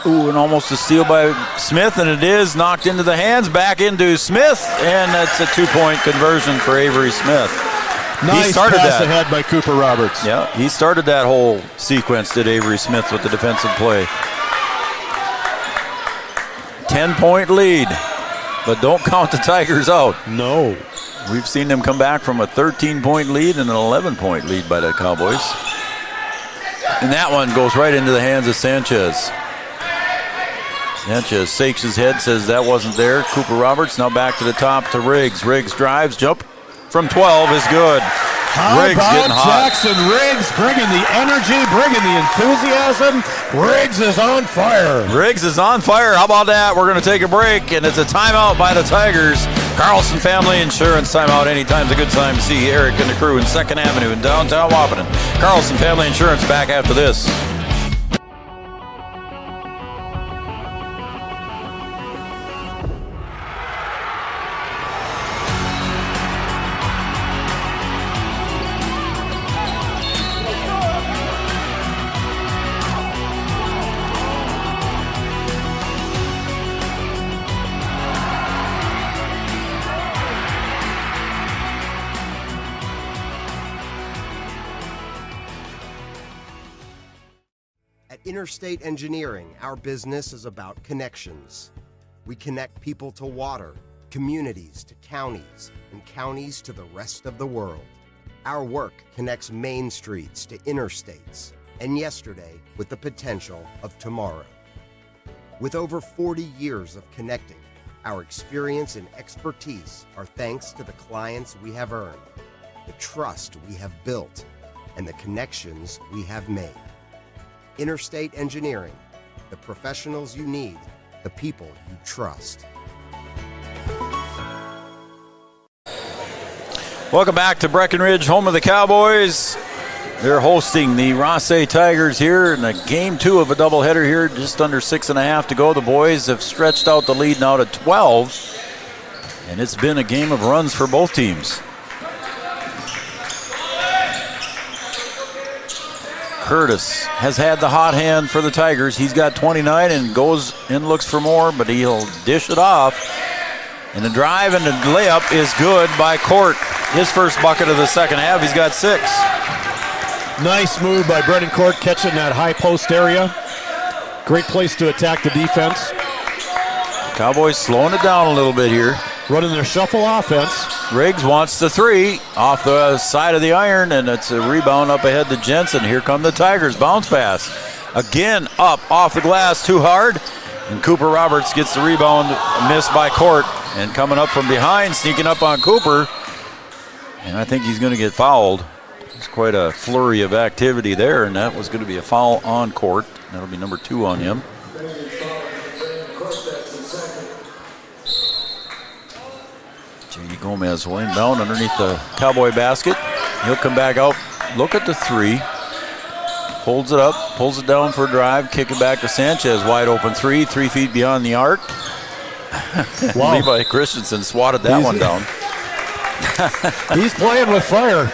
Ooh, and almost a steal by Smith, and it is knocked into the hands, back into Smith, and that's a two-point conversion for Avery Smith. Nice he started pass that ahead by Cooper Roberts. Yeah, he started that whole sequence, did Avery Smith, with the defensive play. 10-point lead, but don't count the Tigers out. No. We've seen them come back from a 13-point lead and an 11-point lead by the Cowboys. And that one goes right into the hands of Sanchez. Sanchez shakes his head, says that wasn't there. Cooper Roberts now back to the top to Riggs. Riggs drives, jump from 12 is good. How Riggs about getting hot. Jackson Riggs bringing the energy, bringing the enthusiasm? Riggs is on fire. Riggs is on fire. How about that? We're going to take a break, and it's a timeout by the Tigers. Carlson Family Insurance timeout. Anytime's a good time to see Eric and the crew in 2nd Avenue in downtown Wapaton. Carlson Family Insurance back after this. Interstate Engineering, our business is about connections. We connect people to water, communities to counties, and counties to the rest of the world. Our work connects main streets to interstates, and yesterday with the potential of tomorrow. With over 40 years of connecting, our experience and expertise are thanks to the clients we have earned, the trust we have built, and the connections we have made. Interstate Engineering, the professionals you need, the people you trust. Welcome back to Breckenridge, home of the Cowboys. They're hosting the Rothsay Tigers here in game 2 of a doubleheader here, just under 6.5 to go. The boys have stretched out the lead now to 12, and it's been a game of runs for both teams. Curtis has had the hot hand for the Tigers. He's got 29 and goes and looks for more, but he'll dish it off. And the drive and the layup is good by Court. His first bucket of the second half. He's got 6. Nice move by Brendan Court, catching that high post area. Great place to attack the defense. Cowboys slowing it down a little bit here. Running their shuffle offense. Riggs wants the three off the side of the iron, and it's a rebound up ahead to Jensen. Here come the Tigers. Bounce pass. Again, up off the glass, too hard. And Cooper Roberts gets the rebound, missed by Court. And coming up from behind, sneaking up on Cooper. And I think he's going to get fouled. There's quite a flurry of activity there, and that was going to be a foul on Court. That'll be number 2 on him. J.D. Gomez laying down underneath the Cowboy basket. He'll come back out, look at the three. Holds it up, pulls it down for a drive, kick it back to Sanchez. Wide open 3 feet beyond the arc. Wow. Levi Christensen swatted that one down. He's playing with fire,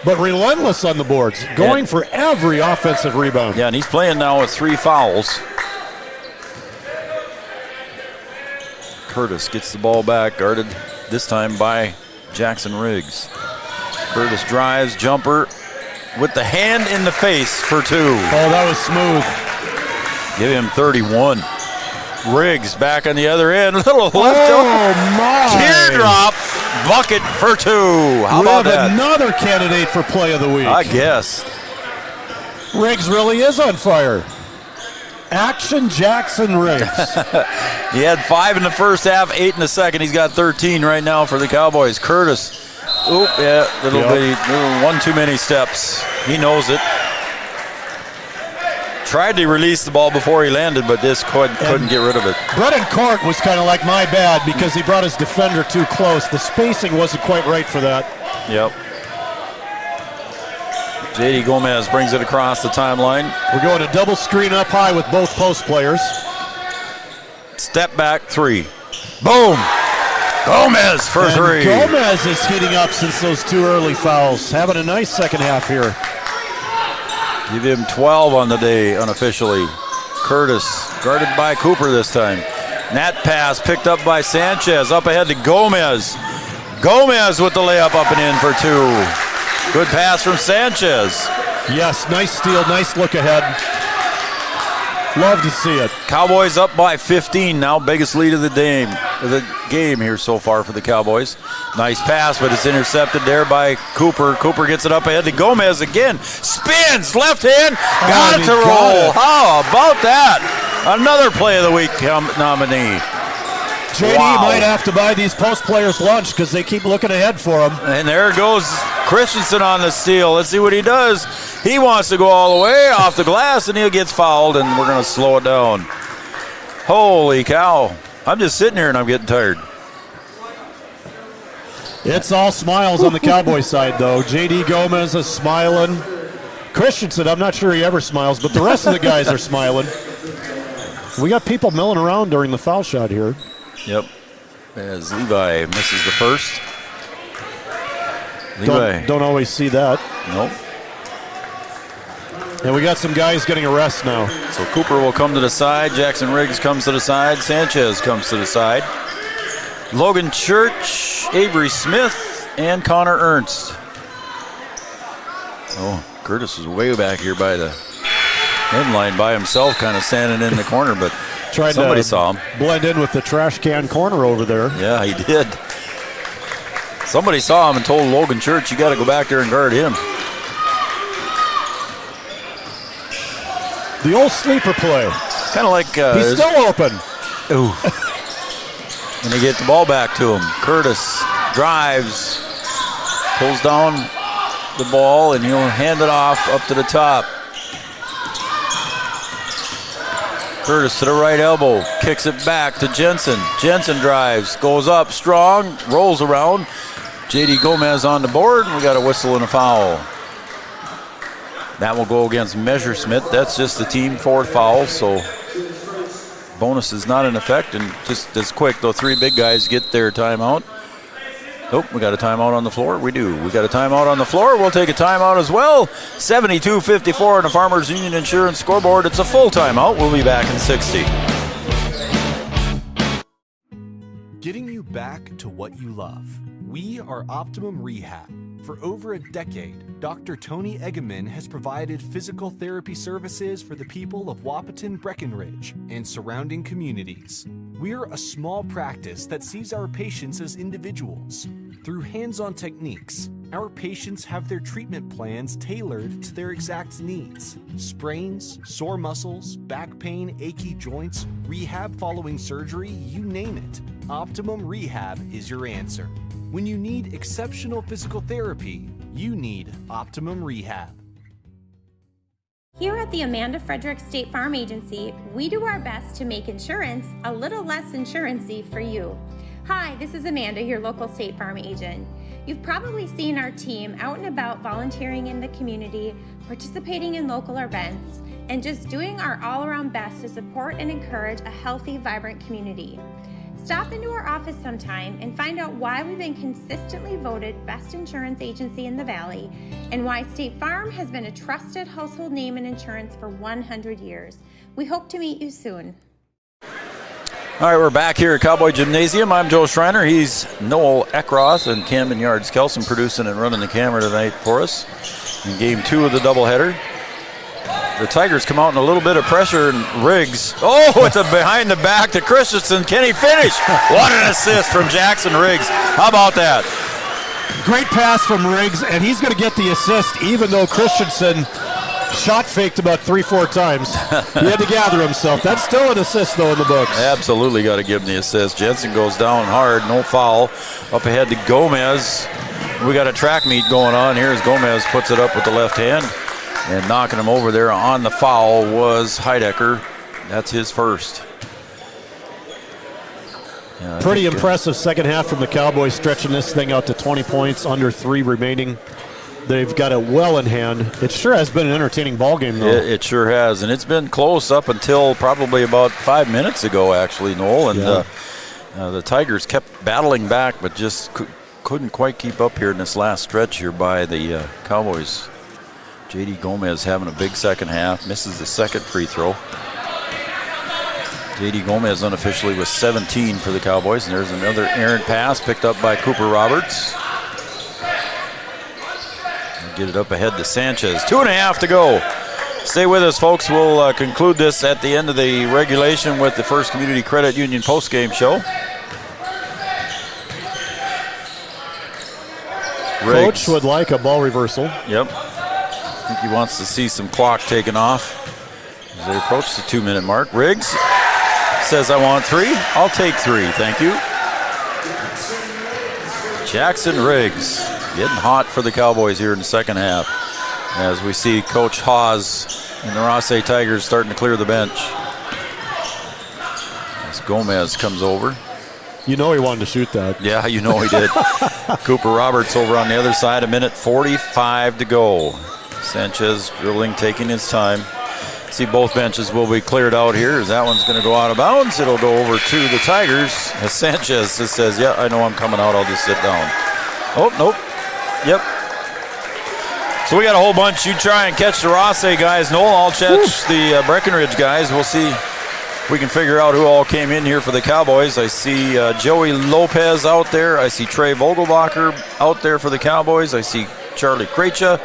but relentless on the boards, going for every offensive rebound. Yeah, and he's playing now with 3 fouls. Curtis gets the ball back, guarded this time by Jackson Riggs. Curtis drives, jumper, with the hand in the face for 2. Oh, that was smooth. Give him 31. Riggs back on the other end. Little left my. Teardrop bucket for 2. How about that? Another candidate for play of the week. I guess. Riggs really is on fire. Action Jackson Riggs. He had 5 in the first half, 8 in the second. He's got 13 right now for the Cowboys. Curtis. Oop, yeah, little one too many steps. He knows it. Tried to release the ball before he landed, but this couldn't get rid of it. Brennan Court was kind of like my bad because he brought his defender too close. The spacing wasn't quite right for that. Yep. J.D. Gomez brings it across the timeline. We're going to double screen up high with both post players. Step back 3. Boom! Gomez for 3. Gomez is heating up since those 2 early fouls. Having a nice second half here. Give him 12 on the day unofficially. Curtis guarded by Cooper this time. That pass picked up by Sanchez. Up ahead to Gomez. Gomez with the layup up and in for 2. Good pass from Sanchez. Yes, nice steal, nice look ahead. Love to see it. Cowboys up by 15 now, biggest lead of the game here so far for the Cowboys. Nice pass, but it's intercepted there by Cooper. Cooper gets it up ahead to Gomez again. Spins, left hand, got it to roll. How about that? Another play of the week nominee. JD might have to buy these post players lunch because they keep looking ahead for him. And there goes Christensen on the steal. Let's see what he does. He wants to go all the way off the glass, and he gets fouled, and we're going to slow it down. Holy cow. I'm just sitting here, and I'm getting tired. It's all smiles on the Cowboy side, though. J.D. Gomez is smiling. Christensen, I'm not sure he ever smiles, but the rest of the guys are smiling. We got people milling around during the foul shot here. Yep. As Levi misses the first. Don't always see that. Nope. And we got some guys getting a rest now. So Cooper will come to the side. Jackson Riggs comes to the side. Sanchez comes to the side. Logan Church, Avery Smith, and Connor Ernst. Oh, Curtis was way back here by the end line by himself, kind of standing in the corner, but somebody saw him. Blend in with the trash can corner over there. Yeah, he did. Somebody saw him and told Logan Church, you got to go back there and guard him. The old sleeper play. Kind of like... he's still open. Ooh. And they get the ball back to him. Curtis drives, pulls down the ball, and he'll hand it off up to the top. Curtis to the right elbow, kicks it back to Jensen. Jensen drives, goes up strong, rolls around. J.D. Gomez on the board, and we got a whistle and a foul. That will go against Messersmith. That's just the team 4th foul, so bonus is not in effect. And just as quick, though, 3 big guys get their timeout. Oh, we got a timeout on the floor. We do. We got a timeout on the floor. We'll take a timeout as well. 72-54 on the Farmers Union Insurance scoreboard. It's a full timeout. We'll be back in 60. Getting you back to what you love. We are Optimum Rehab. For over a decade, Dr. Tony Egeman has provided physical therapy services for the people of Wahpeton, Breckenridge, and surrounding communities. We're a small practice that sees our patients as individuals. Through hands-on techniques, our patients have their treatment plans tailored to their exact needs. Sprains, sore muscles, back pain, achy joints, rehab following surgery, you name it. Optimum Rehab is your answer. When you need exceptional physical therapy, you need Optimum Rehab. Here at the Amanda Frederick State Farm Agency, we do our best to make insurance a little less insurance-y for you. Hi, this is Amanda, your local State Farm agent. You've probably seen our team out and about volunteering in the community, participating in local events, and just doing our all-around best to support and encourage a healthy, vibrant community. Stop into our office sometime and find out why we've been consistently voted best insurance agency in the Valley and why State Farm has been a trusted household name in insurance for 100 years. We hope to meet you soon. All right, we're back here at Cowboy Gymnasium. I'm Joe Schreiner. He's Noel Eckroth and Camden Yards Kelson producing and running the camera tonight for us in game 2 of the doubleheader. The Tigers come out in a little bit of pressure, and Riggs, it's a behind the back to Christensen. Can he finish? What an assist from Jackson Riggs. How about that? Great pass from Riggs, and he's going to get the assist even though Christensen shot faked about 3-4 times. He had to gather himself. That's still an assist, though, in the books. Absolutely got to give him the assist. Jensen goes down hard, no foul. Up ahead to Gomez. We got a track meet going on here as Gomez puts it up with the left hand. And knocking him over there on the foul was Heidecker. That's his first. Yeah, pretty impressive second half from the Cowboys, stretching this thing out to 20 points, under 3 remaining. They've got it well in hand. It sure has been an entertaining ball game, though. It sure has, and it's been close up until probably about 5 minutes ago, actually, Noel. And the Tigers kept battling back, but just couldn't quite keep up here in this last stretch here by the Cowboys. J.D. Gomez having a big second half, misses the second free throw. J.D. Gomez unofficially was 17 for the Cowboys, and there's another errant pass picked up by Cooper Roberts. Get it up ahead to Sanchez. 2.5 to go. Stay with us, folks. We'll conclude this at the end of the regulation with the First Community Credit Union postgame show. Coach would like a ball reversal. Yep. I think he wants to see some clock taken off as they approach the 2-minute mark. Riggs says, I want 3. I'll take 3. Thank you. Jackson Riggs getting hot for the Cowboys here in the second half as we see Coach Hawes and the Rothsay Tigers starting to clear the bench. As Gomez comes over. You know he wanted to shoot that. Yeah, you know he did. Cooper Roberts over on the other side, 1:45 to go. Sanchez dribbling, taking his time. See, both benches will be cleared out here as that one's going to go out of bounds. It'll go over to the Tigers as Sanchez just says, yeah, I know I'm coming out. I'll just sit down. Oh, nope. Yep. So we got a whole bunch. You try and catch the Rothsay guys. Noel, I'll catch the Breckenridge guys. We'll see if we can figure out who all came in here for the Cowboys. I see Joey Lopez out there. I see Trey Vogelbacher out there for the Cowboys. I see Charlie Krejcia.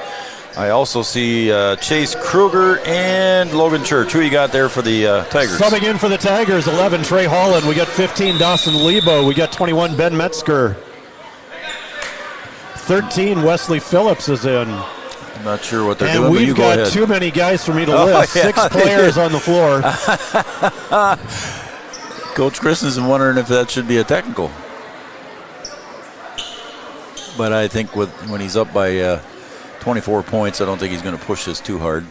I also see Chase Kruger and Logan Church. Who you got there for the Tigers? Subbing in for the Tigers, 11, Trey Holland. We got 15, Dawson Lebo. We got 21, Ben Metzger. 13, Wesley Phillips is in. I'm not sure what they're doing, and but you we've go ahead. got too many guys for me to list. Yeah. 6 players on the floor. Coach Christensen wondering if that should be a technical. But I think when he's up by 24 points, I don't think he's going to push this too hard.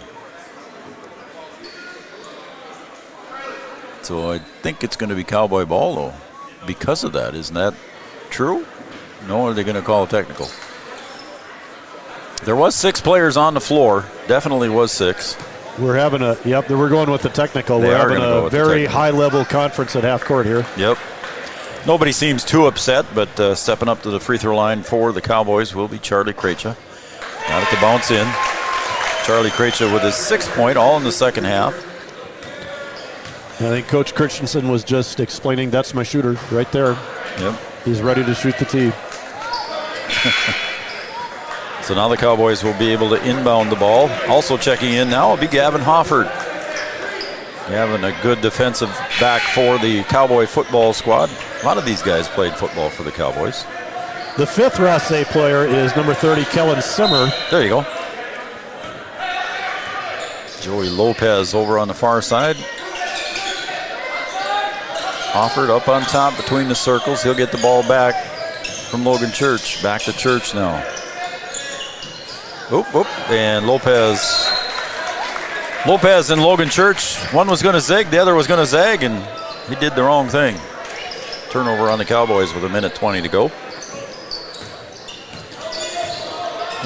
So I think it's going to be Cowboy ball, though, because of that. Isn't that true? No, are they going to call a technical? There was 6 players on the floor. Definitely was 6. We're having we're going with the technical. We're having a very high-level conference at half court here. Yep. Nobody seems too upset, but stepping up to the free throw line for the Cowboys will be Charlie Krejcia. Got it to bounce in. Charlie Krejcia with his 6th point, all in the second half. I think Coach Christensen was just explaining that's my shooter right there. Yep. He's ready to shoot the tee. So now the Cowboys will be able to inbound the ball. Also checking in now will be Gavin Hofford. Having a good defensive back for the Cowboy football squad. A lot of these guys played football for the Cowboys. The fifth Rothsay player is number 30, Kellen Simmer. There you go. Joey Lopez over on the far side. Offered up on top between the circles. He'll get the ball back from Logan Church. Back to Church now. Oop, oop. And Lopez and Logan Church. One was going to zig, the other was going to zag, and he did the wrong thing. Turnover on the Cowboys with 1:20 to go.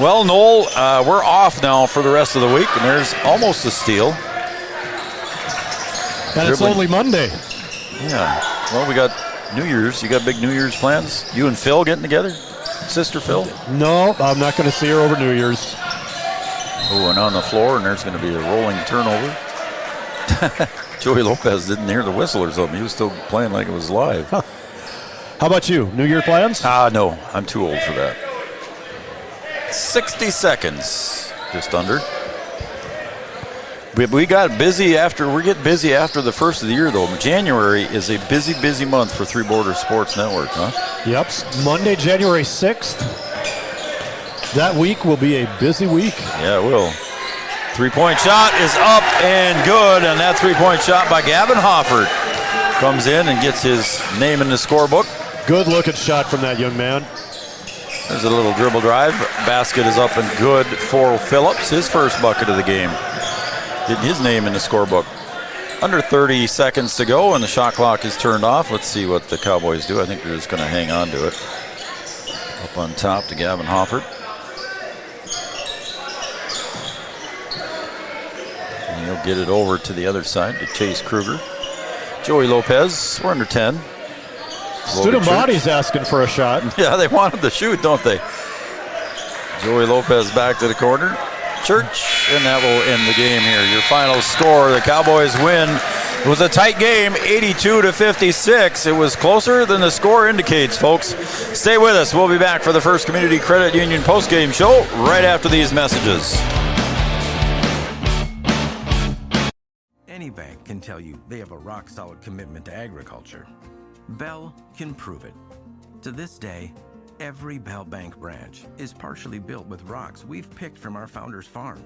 Well, Noel, we're off now for the rest of the week, and there's almost a steal. And it's only Monday. Yeah. Well, we got New Year's. You got big New Year's plans? You and Phil getting together? Sister Phil? No, I'm not going to see her over New Year's. Oh, and on the floor, and there's going to be a rolling turnover. Joey Lopez didn't hear the whistle or something. He was still playing like it was live. Huh. How about you? New Year plans? No. I'm too old for that. 60 seconds, just under. We got busy we're getting busy after the first of the year, though. January is a busy month for Three Border Sports Network, huh? Yep, Monday, January 6th. That week will be a busy week. Yeah, it will. Three-point shot is up and good, and that three-point shot by Gavin Hoffert comes in and gets his name in the scorebook. Good-looking shot from that young man. There's a little dribble drive. Basket is up and good for Phillips, his first bucket of the game. Getting his name in the scorebook. Under 30 seconds to go, and the shot clock is turned off. Let's see what the Cowboys do. I think they're just going to hang on to it. Up on top to Gavin Hoffert. And he'll get it over to the other side to Chase Kruger. Joey Lopez, we're under 10. Student Body's asking for a shot. Yeah, they wanted to shoot, don't they? Joey Lopez back to the corner. Church, and that will end the game here. Your final score, the Cowboys win. It was a tight game, 82-56. It was closer than the score indicates, folks. Stay with us. We'll be back for the First Community Credit Union postgame show right after these messages. Any bank can tell you they have a rock-solid commitment to agriculture. Bell can prove it. To this day, every Bell Bank branch is partially built with rocks we've picked from our founder's farm.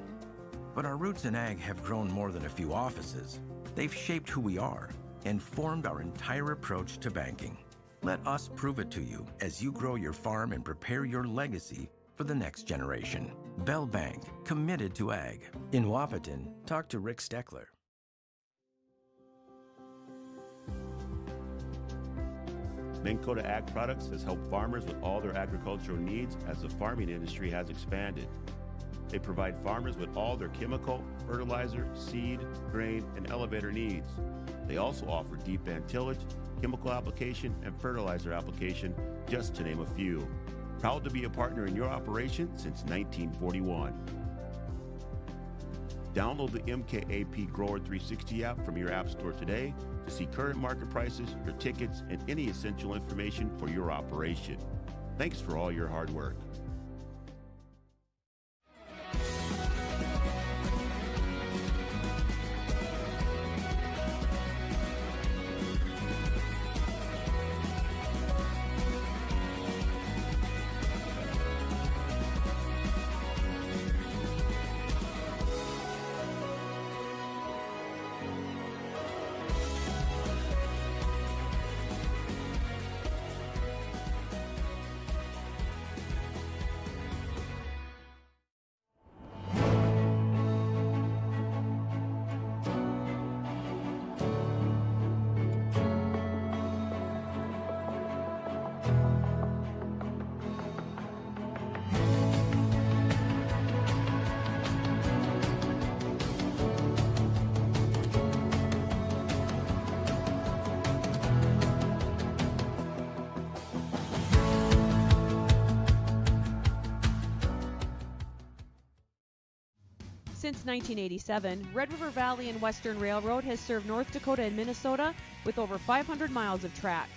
But our roots in ag have grown more than a few offices. They've shaped who we are and formed our entire approach to banking. Let us prove it to you as you grow your farm and prepare your legacy for the next generation. Bell Bank, committed to ag. In Wahpeton, talk to Rick Steckler. Minn Kota Ag Products has helped farmers with all their agricultural needs as the farming industry has expanded. They provide farmers with all their chemical, fertilizer, seed, grain, and elevator needs. They also offer deep band tillage, chemical application, and fertilizer application, just to name a few. Proud to be a partner in your operation since 1941. Download the MKAP Grower 360 app from your app store today to see current market prices, your tickets, and any essential information for your operation. Thanks for all your hard work. Since 1987, Red River Valley and Western Railroad has served North Dakota and Minnesota with over 500 miles of track.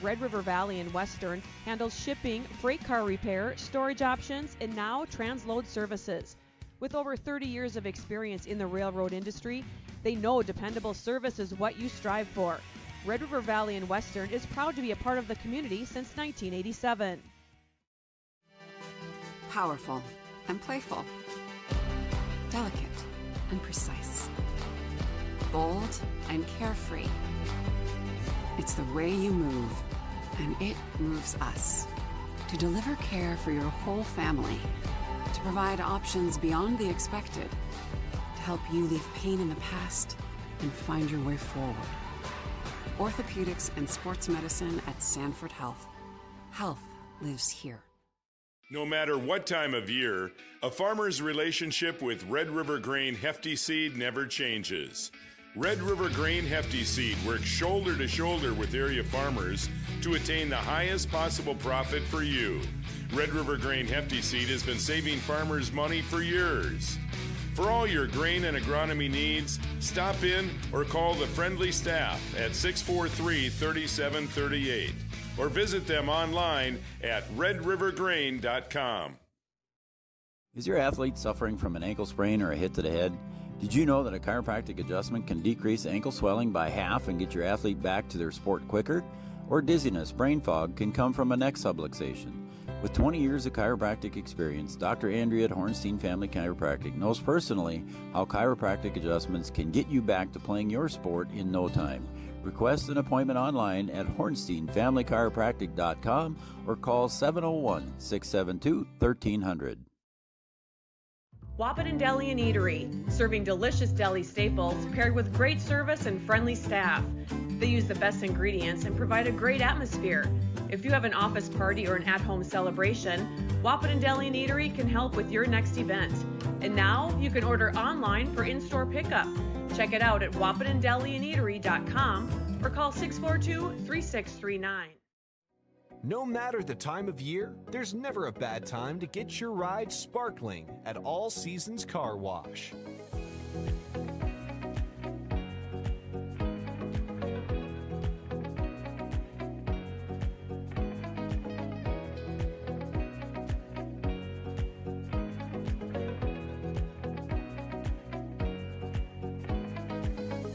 Red River Valley and Western handles shipping, freight car repair, storage options, and now transload services. With over 30 years of experience in the railroad industry, They know dependable service is what you strive for. Red River Valley and Western is proud to be a part of the community since 1987. Powerful and playful. Delicate and precise. Bold and carefree. It's the way you move, and it moves us. To deliver care for your whole family. To provide options beyond the expected. To help you leave pain in the past and find your way forward. Orthopedics and sports medicine at Sanford Health. Health lives here. No matter what time of year, a farmer's relationship with Red River Grain Hefty Seed never changes. Red River Grain Hefty Seed works shoulder to shoulder with area farmers to attain the highest possible profit for you. Red River Grain Hefty Seed has been saving farmers money for years. For all your grain and agronomy needs, stop in or call the friendly staff at 643-3738 or visit them online at redrivergrain.com. Is your athlete suffering from an ankle sprain or a hit to the head? Did you know that a chiropractic adjustment can decrease ankle swelling by half and get your athlete back to their sport quicker? Or dizziness, brain fog can come from a neck subluxation. With 20 years of chiropractic experience, Dr. Andrea at Hornstein Family Chiropractic knows personally how chiropractic adjustments can get you back to playing your sport in no time. Request an appointment online at hornsteinfamilychiropractic.com or call 701-672-1300. Wahpeton Deli and Eatery, serving delicious deli staples paired with great service and friendly staff. They use the best ingredients and provide a great atmosphere. If you have an office party or an at-home celebration, Wahpeton Deli and Eatery can help with your next event. And now you can order online for in-store pickup. Check it out at wahpetondeliandeatery.com or call 642-3639. No matter the time of year, there's never a bad time to get your ride sparkling at All Seasons Car Wash.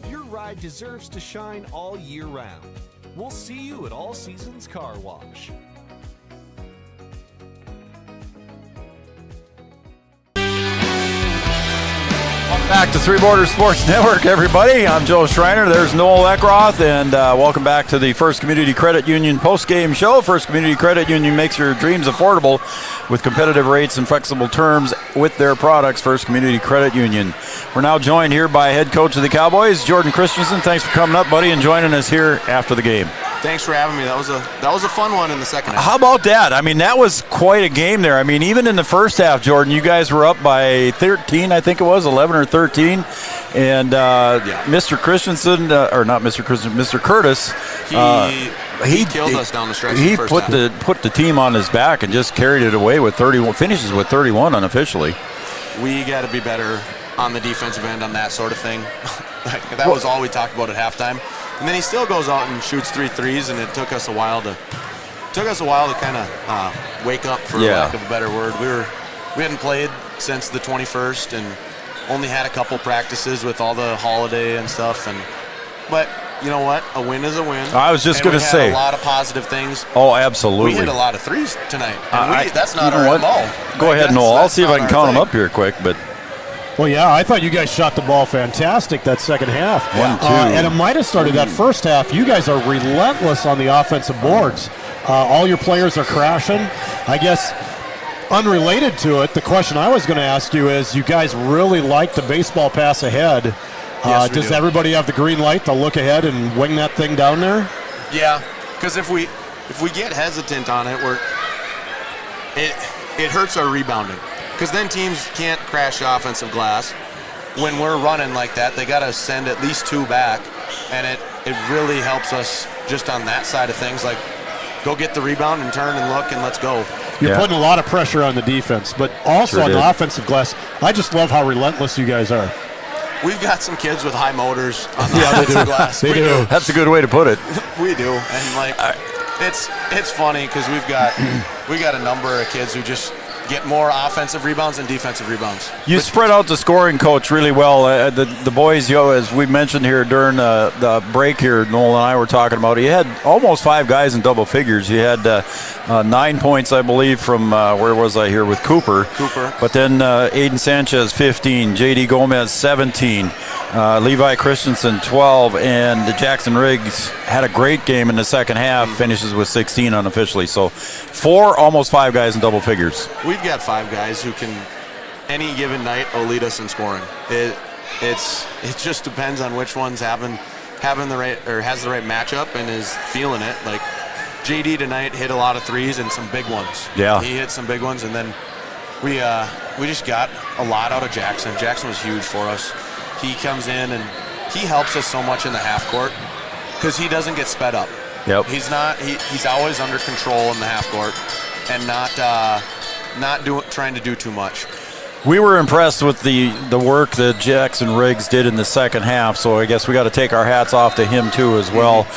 Your ride deserves to shine all year round. We'll see you at All Seasons Car Wash. Welcome back to Three Borders Sports Network, everybody. I'm Joe Schreiner. There's Noel Eckroth, and welcome back to the First Community Credit Union post-game show. First Community Credit Union makes your dreams affordable with competitive rates and flexible terms with their products. First Community Credit Union. We're now joined here by head coach of the Cowboys, Jordan Christensen. Thanks for coming up, buddy, and joining us here after the game. Thanks for having me. That was a fun one in the second half. How about that? I mean, that was quite a game there. I mean, even in the first half, Jordan, you guys were up by 13, I think it was, 11 or 13. And Mr. Christensen, or not Mr. Christensen, Mr. Curtis, he killed us down the stretch. He in the first half. put the team on his back and just carried it away with 31, finishes with 31 unofficially. We got to be better on the defensive end on that sort of thing. That was all we talked about at halftime. And then he still goes out and shoots 3 threes, and it took us a while to kind of wake up, for lack of a better word. We hadn't played since the 21st and only had a couple practices with all the holiday and stuff. But you know what? A win is a win. I was just going to say a lot of positive things. Oh, absolutely. We hit a lot of threes tonight. And that's not our MO. Go ahead, Noel. I'll see if I can count them up here quick, but. Well, yeah, I thought you guys shot the ball fantastic that second half. 1-2. And it might have started that first half. You guys are relentless on the offensive boards. All your players are crashing. I guess unrelated to it, the question I was going to ask you is, you guys really like the baseball pass ahead. Yes, does do. everybody have the green light to look ahead and wing that thing down there? Yeah, because if we get hesitant on it, it hurts our rebounding. Because then teams can't crash the offensive glass. When we're running like that, they got to send at least 2 back, and it really helps us just on that side of things. Like, go get the rebound and turn and look and let's go. You're putting a lot of pressure on the defense, but also on the offensive glass. I just love how relentless you guys are. We've got some kids with high motors on the offensive glass. They do. That's a good way to put it. We do, and like it's funny because we got a number of kids who just get more offensive rebounds and defensive rebounds. You spread out the scoring, Coach, really well. The boys, as we mentioned here during the break here, Noel and I were talking about, you had almost 5 guys in double figures. You had 9 points, I believe, from, where was I here, with Cooper. But then Aiden Sanchez, 15, J.D. Gomez, 17, Levi Christensen, 12, and Jackson Riggs had a great game in the second half, finishes with 16 unofficially. So 4, almost 5 guys in double figures. We've got 5 guys who can, any given night, will lead us in scoring. It just depends on which one's having the right, or has the right matchup and is feeling it. Like JD tonight hit a lot of threes and some big ones. Yeah, he hit some big ones, and then we just got a lot out of Jackson. Jackson was huge for us. He comes in and he helps us so much in the half court because he doesn't get sped up. Yep. He's always under control in the half court and not trying to do too much. We were impressed with the work that Jackson Riggs did in the second half, so I guess we got to take our hats off to him too as well.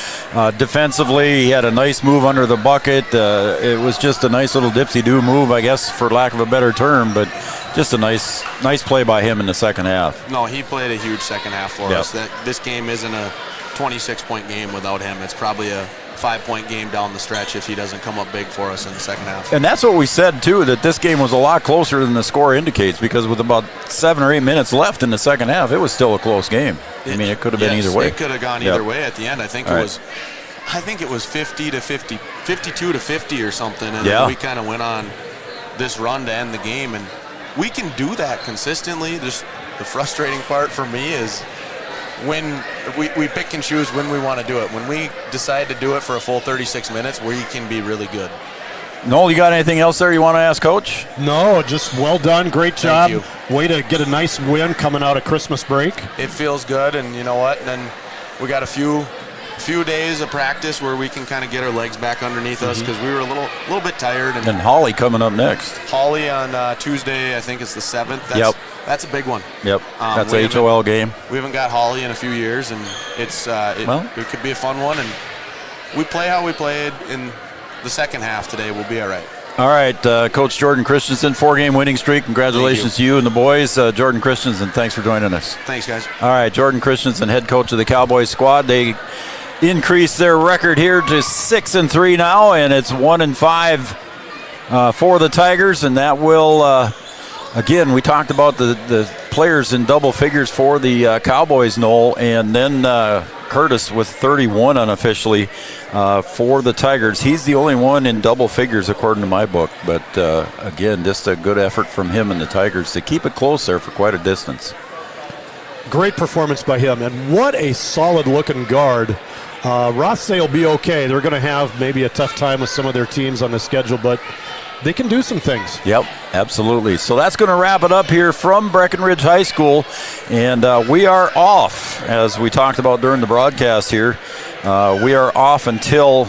Defensively, he had a nice move under the bucket. It was just a nice little dipsy-do move, I guess, for lack of a better term, but just a nice play by him in the second half. No, he played a huge second half for us. This game isn't a 26-point game without him. It's probably a 5-point game down the stretch if he doesn't come up big for us in the second half. And that's what we said too, that this game was a lot closer than the score indicates, because with about 7 or 8 minutes left in the second half, it was still a close game. I mean, it could have been either way. It could have gone either way at the end. I think it was 50 to 50, 52 to 50 or something, and then we kind of went on this run to end the game, and we can do that consistently. The frustrating part for me is when we pick and choose when we want to do it. When we decide to do it for a full 36 minutes, we can be really good. Noel, you got anything else there you want to ask Coach? No, just well done. Great job. Way to get a nice win coming out of Christmas break. It feels good, and you know what? And then we got a few days of practice where we can kind of get our legs back underneath us because we were a little bit tired. And Holly coming up next. Holly on Tuesday, I think it's the 7th. That's a big one. Yep, that's a HOL game. We haven't got Holly in a few years, and it could be a fun one. And we play how we played in the second half today. We'll be all right. All right, Coach Jordan Christensen, 4-game winning streak. Congratulations to you and the boys. Jordan Christensen, thanks for joining us. Thanks, guys. All right, Jordan Christensen, head coach of the Cowboys squad. They increased their record here to 6-3 now, and it's 1-5 for the Tigers, and that will. Again, we talked about the players in double figures for the Cowboys, Noel, and then Curtis with 31 unofficially for the Tigers. He's the only one in double figures according to my book, but again, just a good effort from him and the Tigers to keep it close there for quite a distance. Great performance by him, and what a solid-looking guard. Rothsay will be okay. They're going to have maybe a tough time with some of their teams on the schedule, but they can do some things. Yep, absolutely. So that's going to wrap it up here from Breckenridge High School. And we are off, as we talked about during the broadcast here. We are off until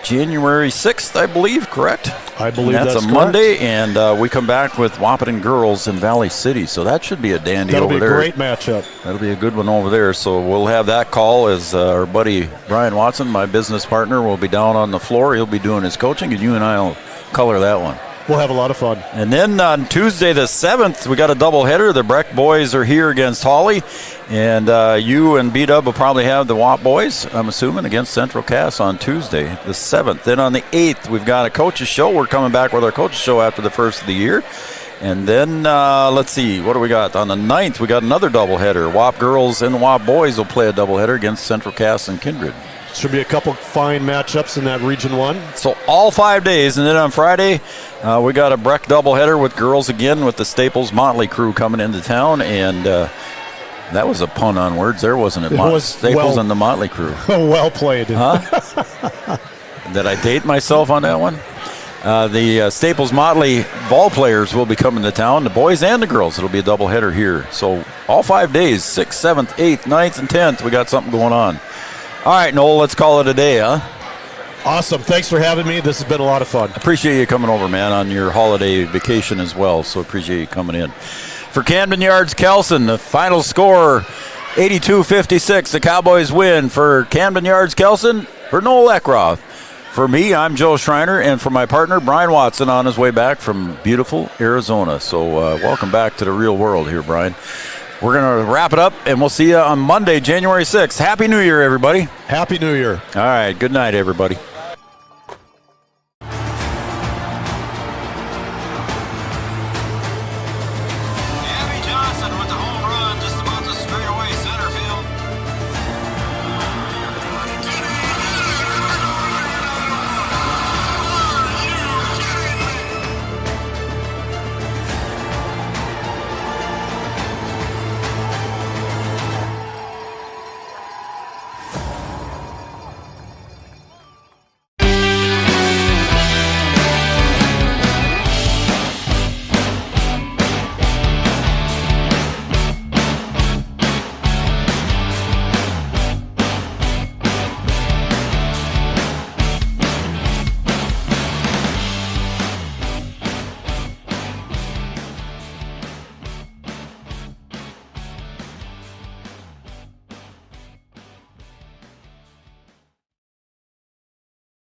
January 6th, I believe, correct? I believe that's a correct. Monday, and we come back with Wahpeton girls in Valley City. So that should be a dandy over there. That'll be a great matchup. That'll be a good one over there. So we'll have that call as our buddy Brian Watson, my business partner, will be down on the floor. He'll be doing his coaching, and you and I will color that one. We'll have a lot of fun. And then on Tuesday the 7th, we got a doubleheader. The Breck boys are here against Hawley. And you and B-Dub will probably have the WAP boys, I'm assuming, against Central Cass on Tuesday the 7th. Then on the 8th, we've got a coaches show. We're coming back with our coaches show after the first of the year. And then, let's see, what do we got? On the 9th, we got another doubleheader. WAP girls and the WAP boys will play a doubleheader against Central Cass and Kindred. Should be a couple fine matchups in that Region 1. So all 5 days. And then on Friday, we got a Breck doubleheader with girls again with the Staples Motley crew coming into town. And that was a pun on words there, wasn't it? Staples and the Motley crew. Well played. Huh? Did I date myself on that one? The Staples Motley ball players will be coming to town, the boys and the girls. It'll be a doubleheader here. So all 5 days, 6th, 7th, 8th, 9th, and 10th, we got something going on. All right, Noel, let's call it a day, huh? Awesome. Thanks for having me. This has been a lot of fun. Appreciate you coming over, man, on your holiday vacation as well, so appreciate you coming in. For Camden Yards Kelson, the final score, 82-56. The Cowboys win. For Camden Yards Kelson, for Noel Eckroth. For me, I'm Joe Schreiner, and for my partner, Brian Watson, on his way back from beautiful Arizona. So welcome back to the real world here, Brian. We're going to wrap it up, and we'll see you on Monday, January 6th. Happy New Year, everybody. Happy New Year. All right, good night, everybody.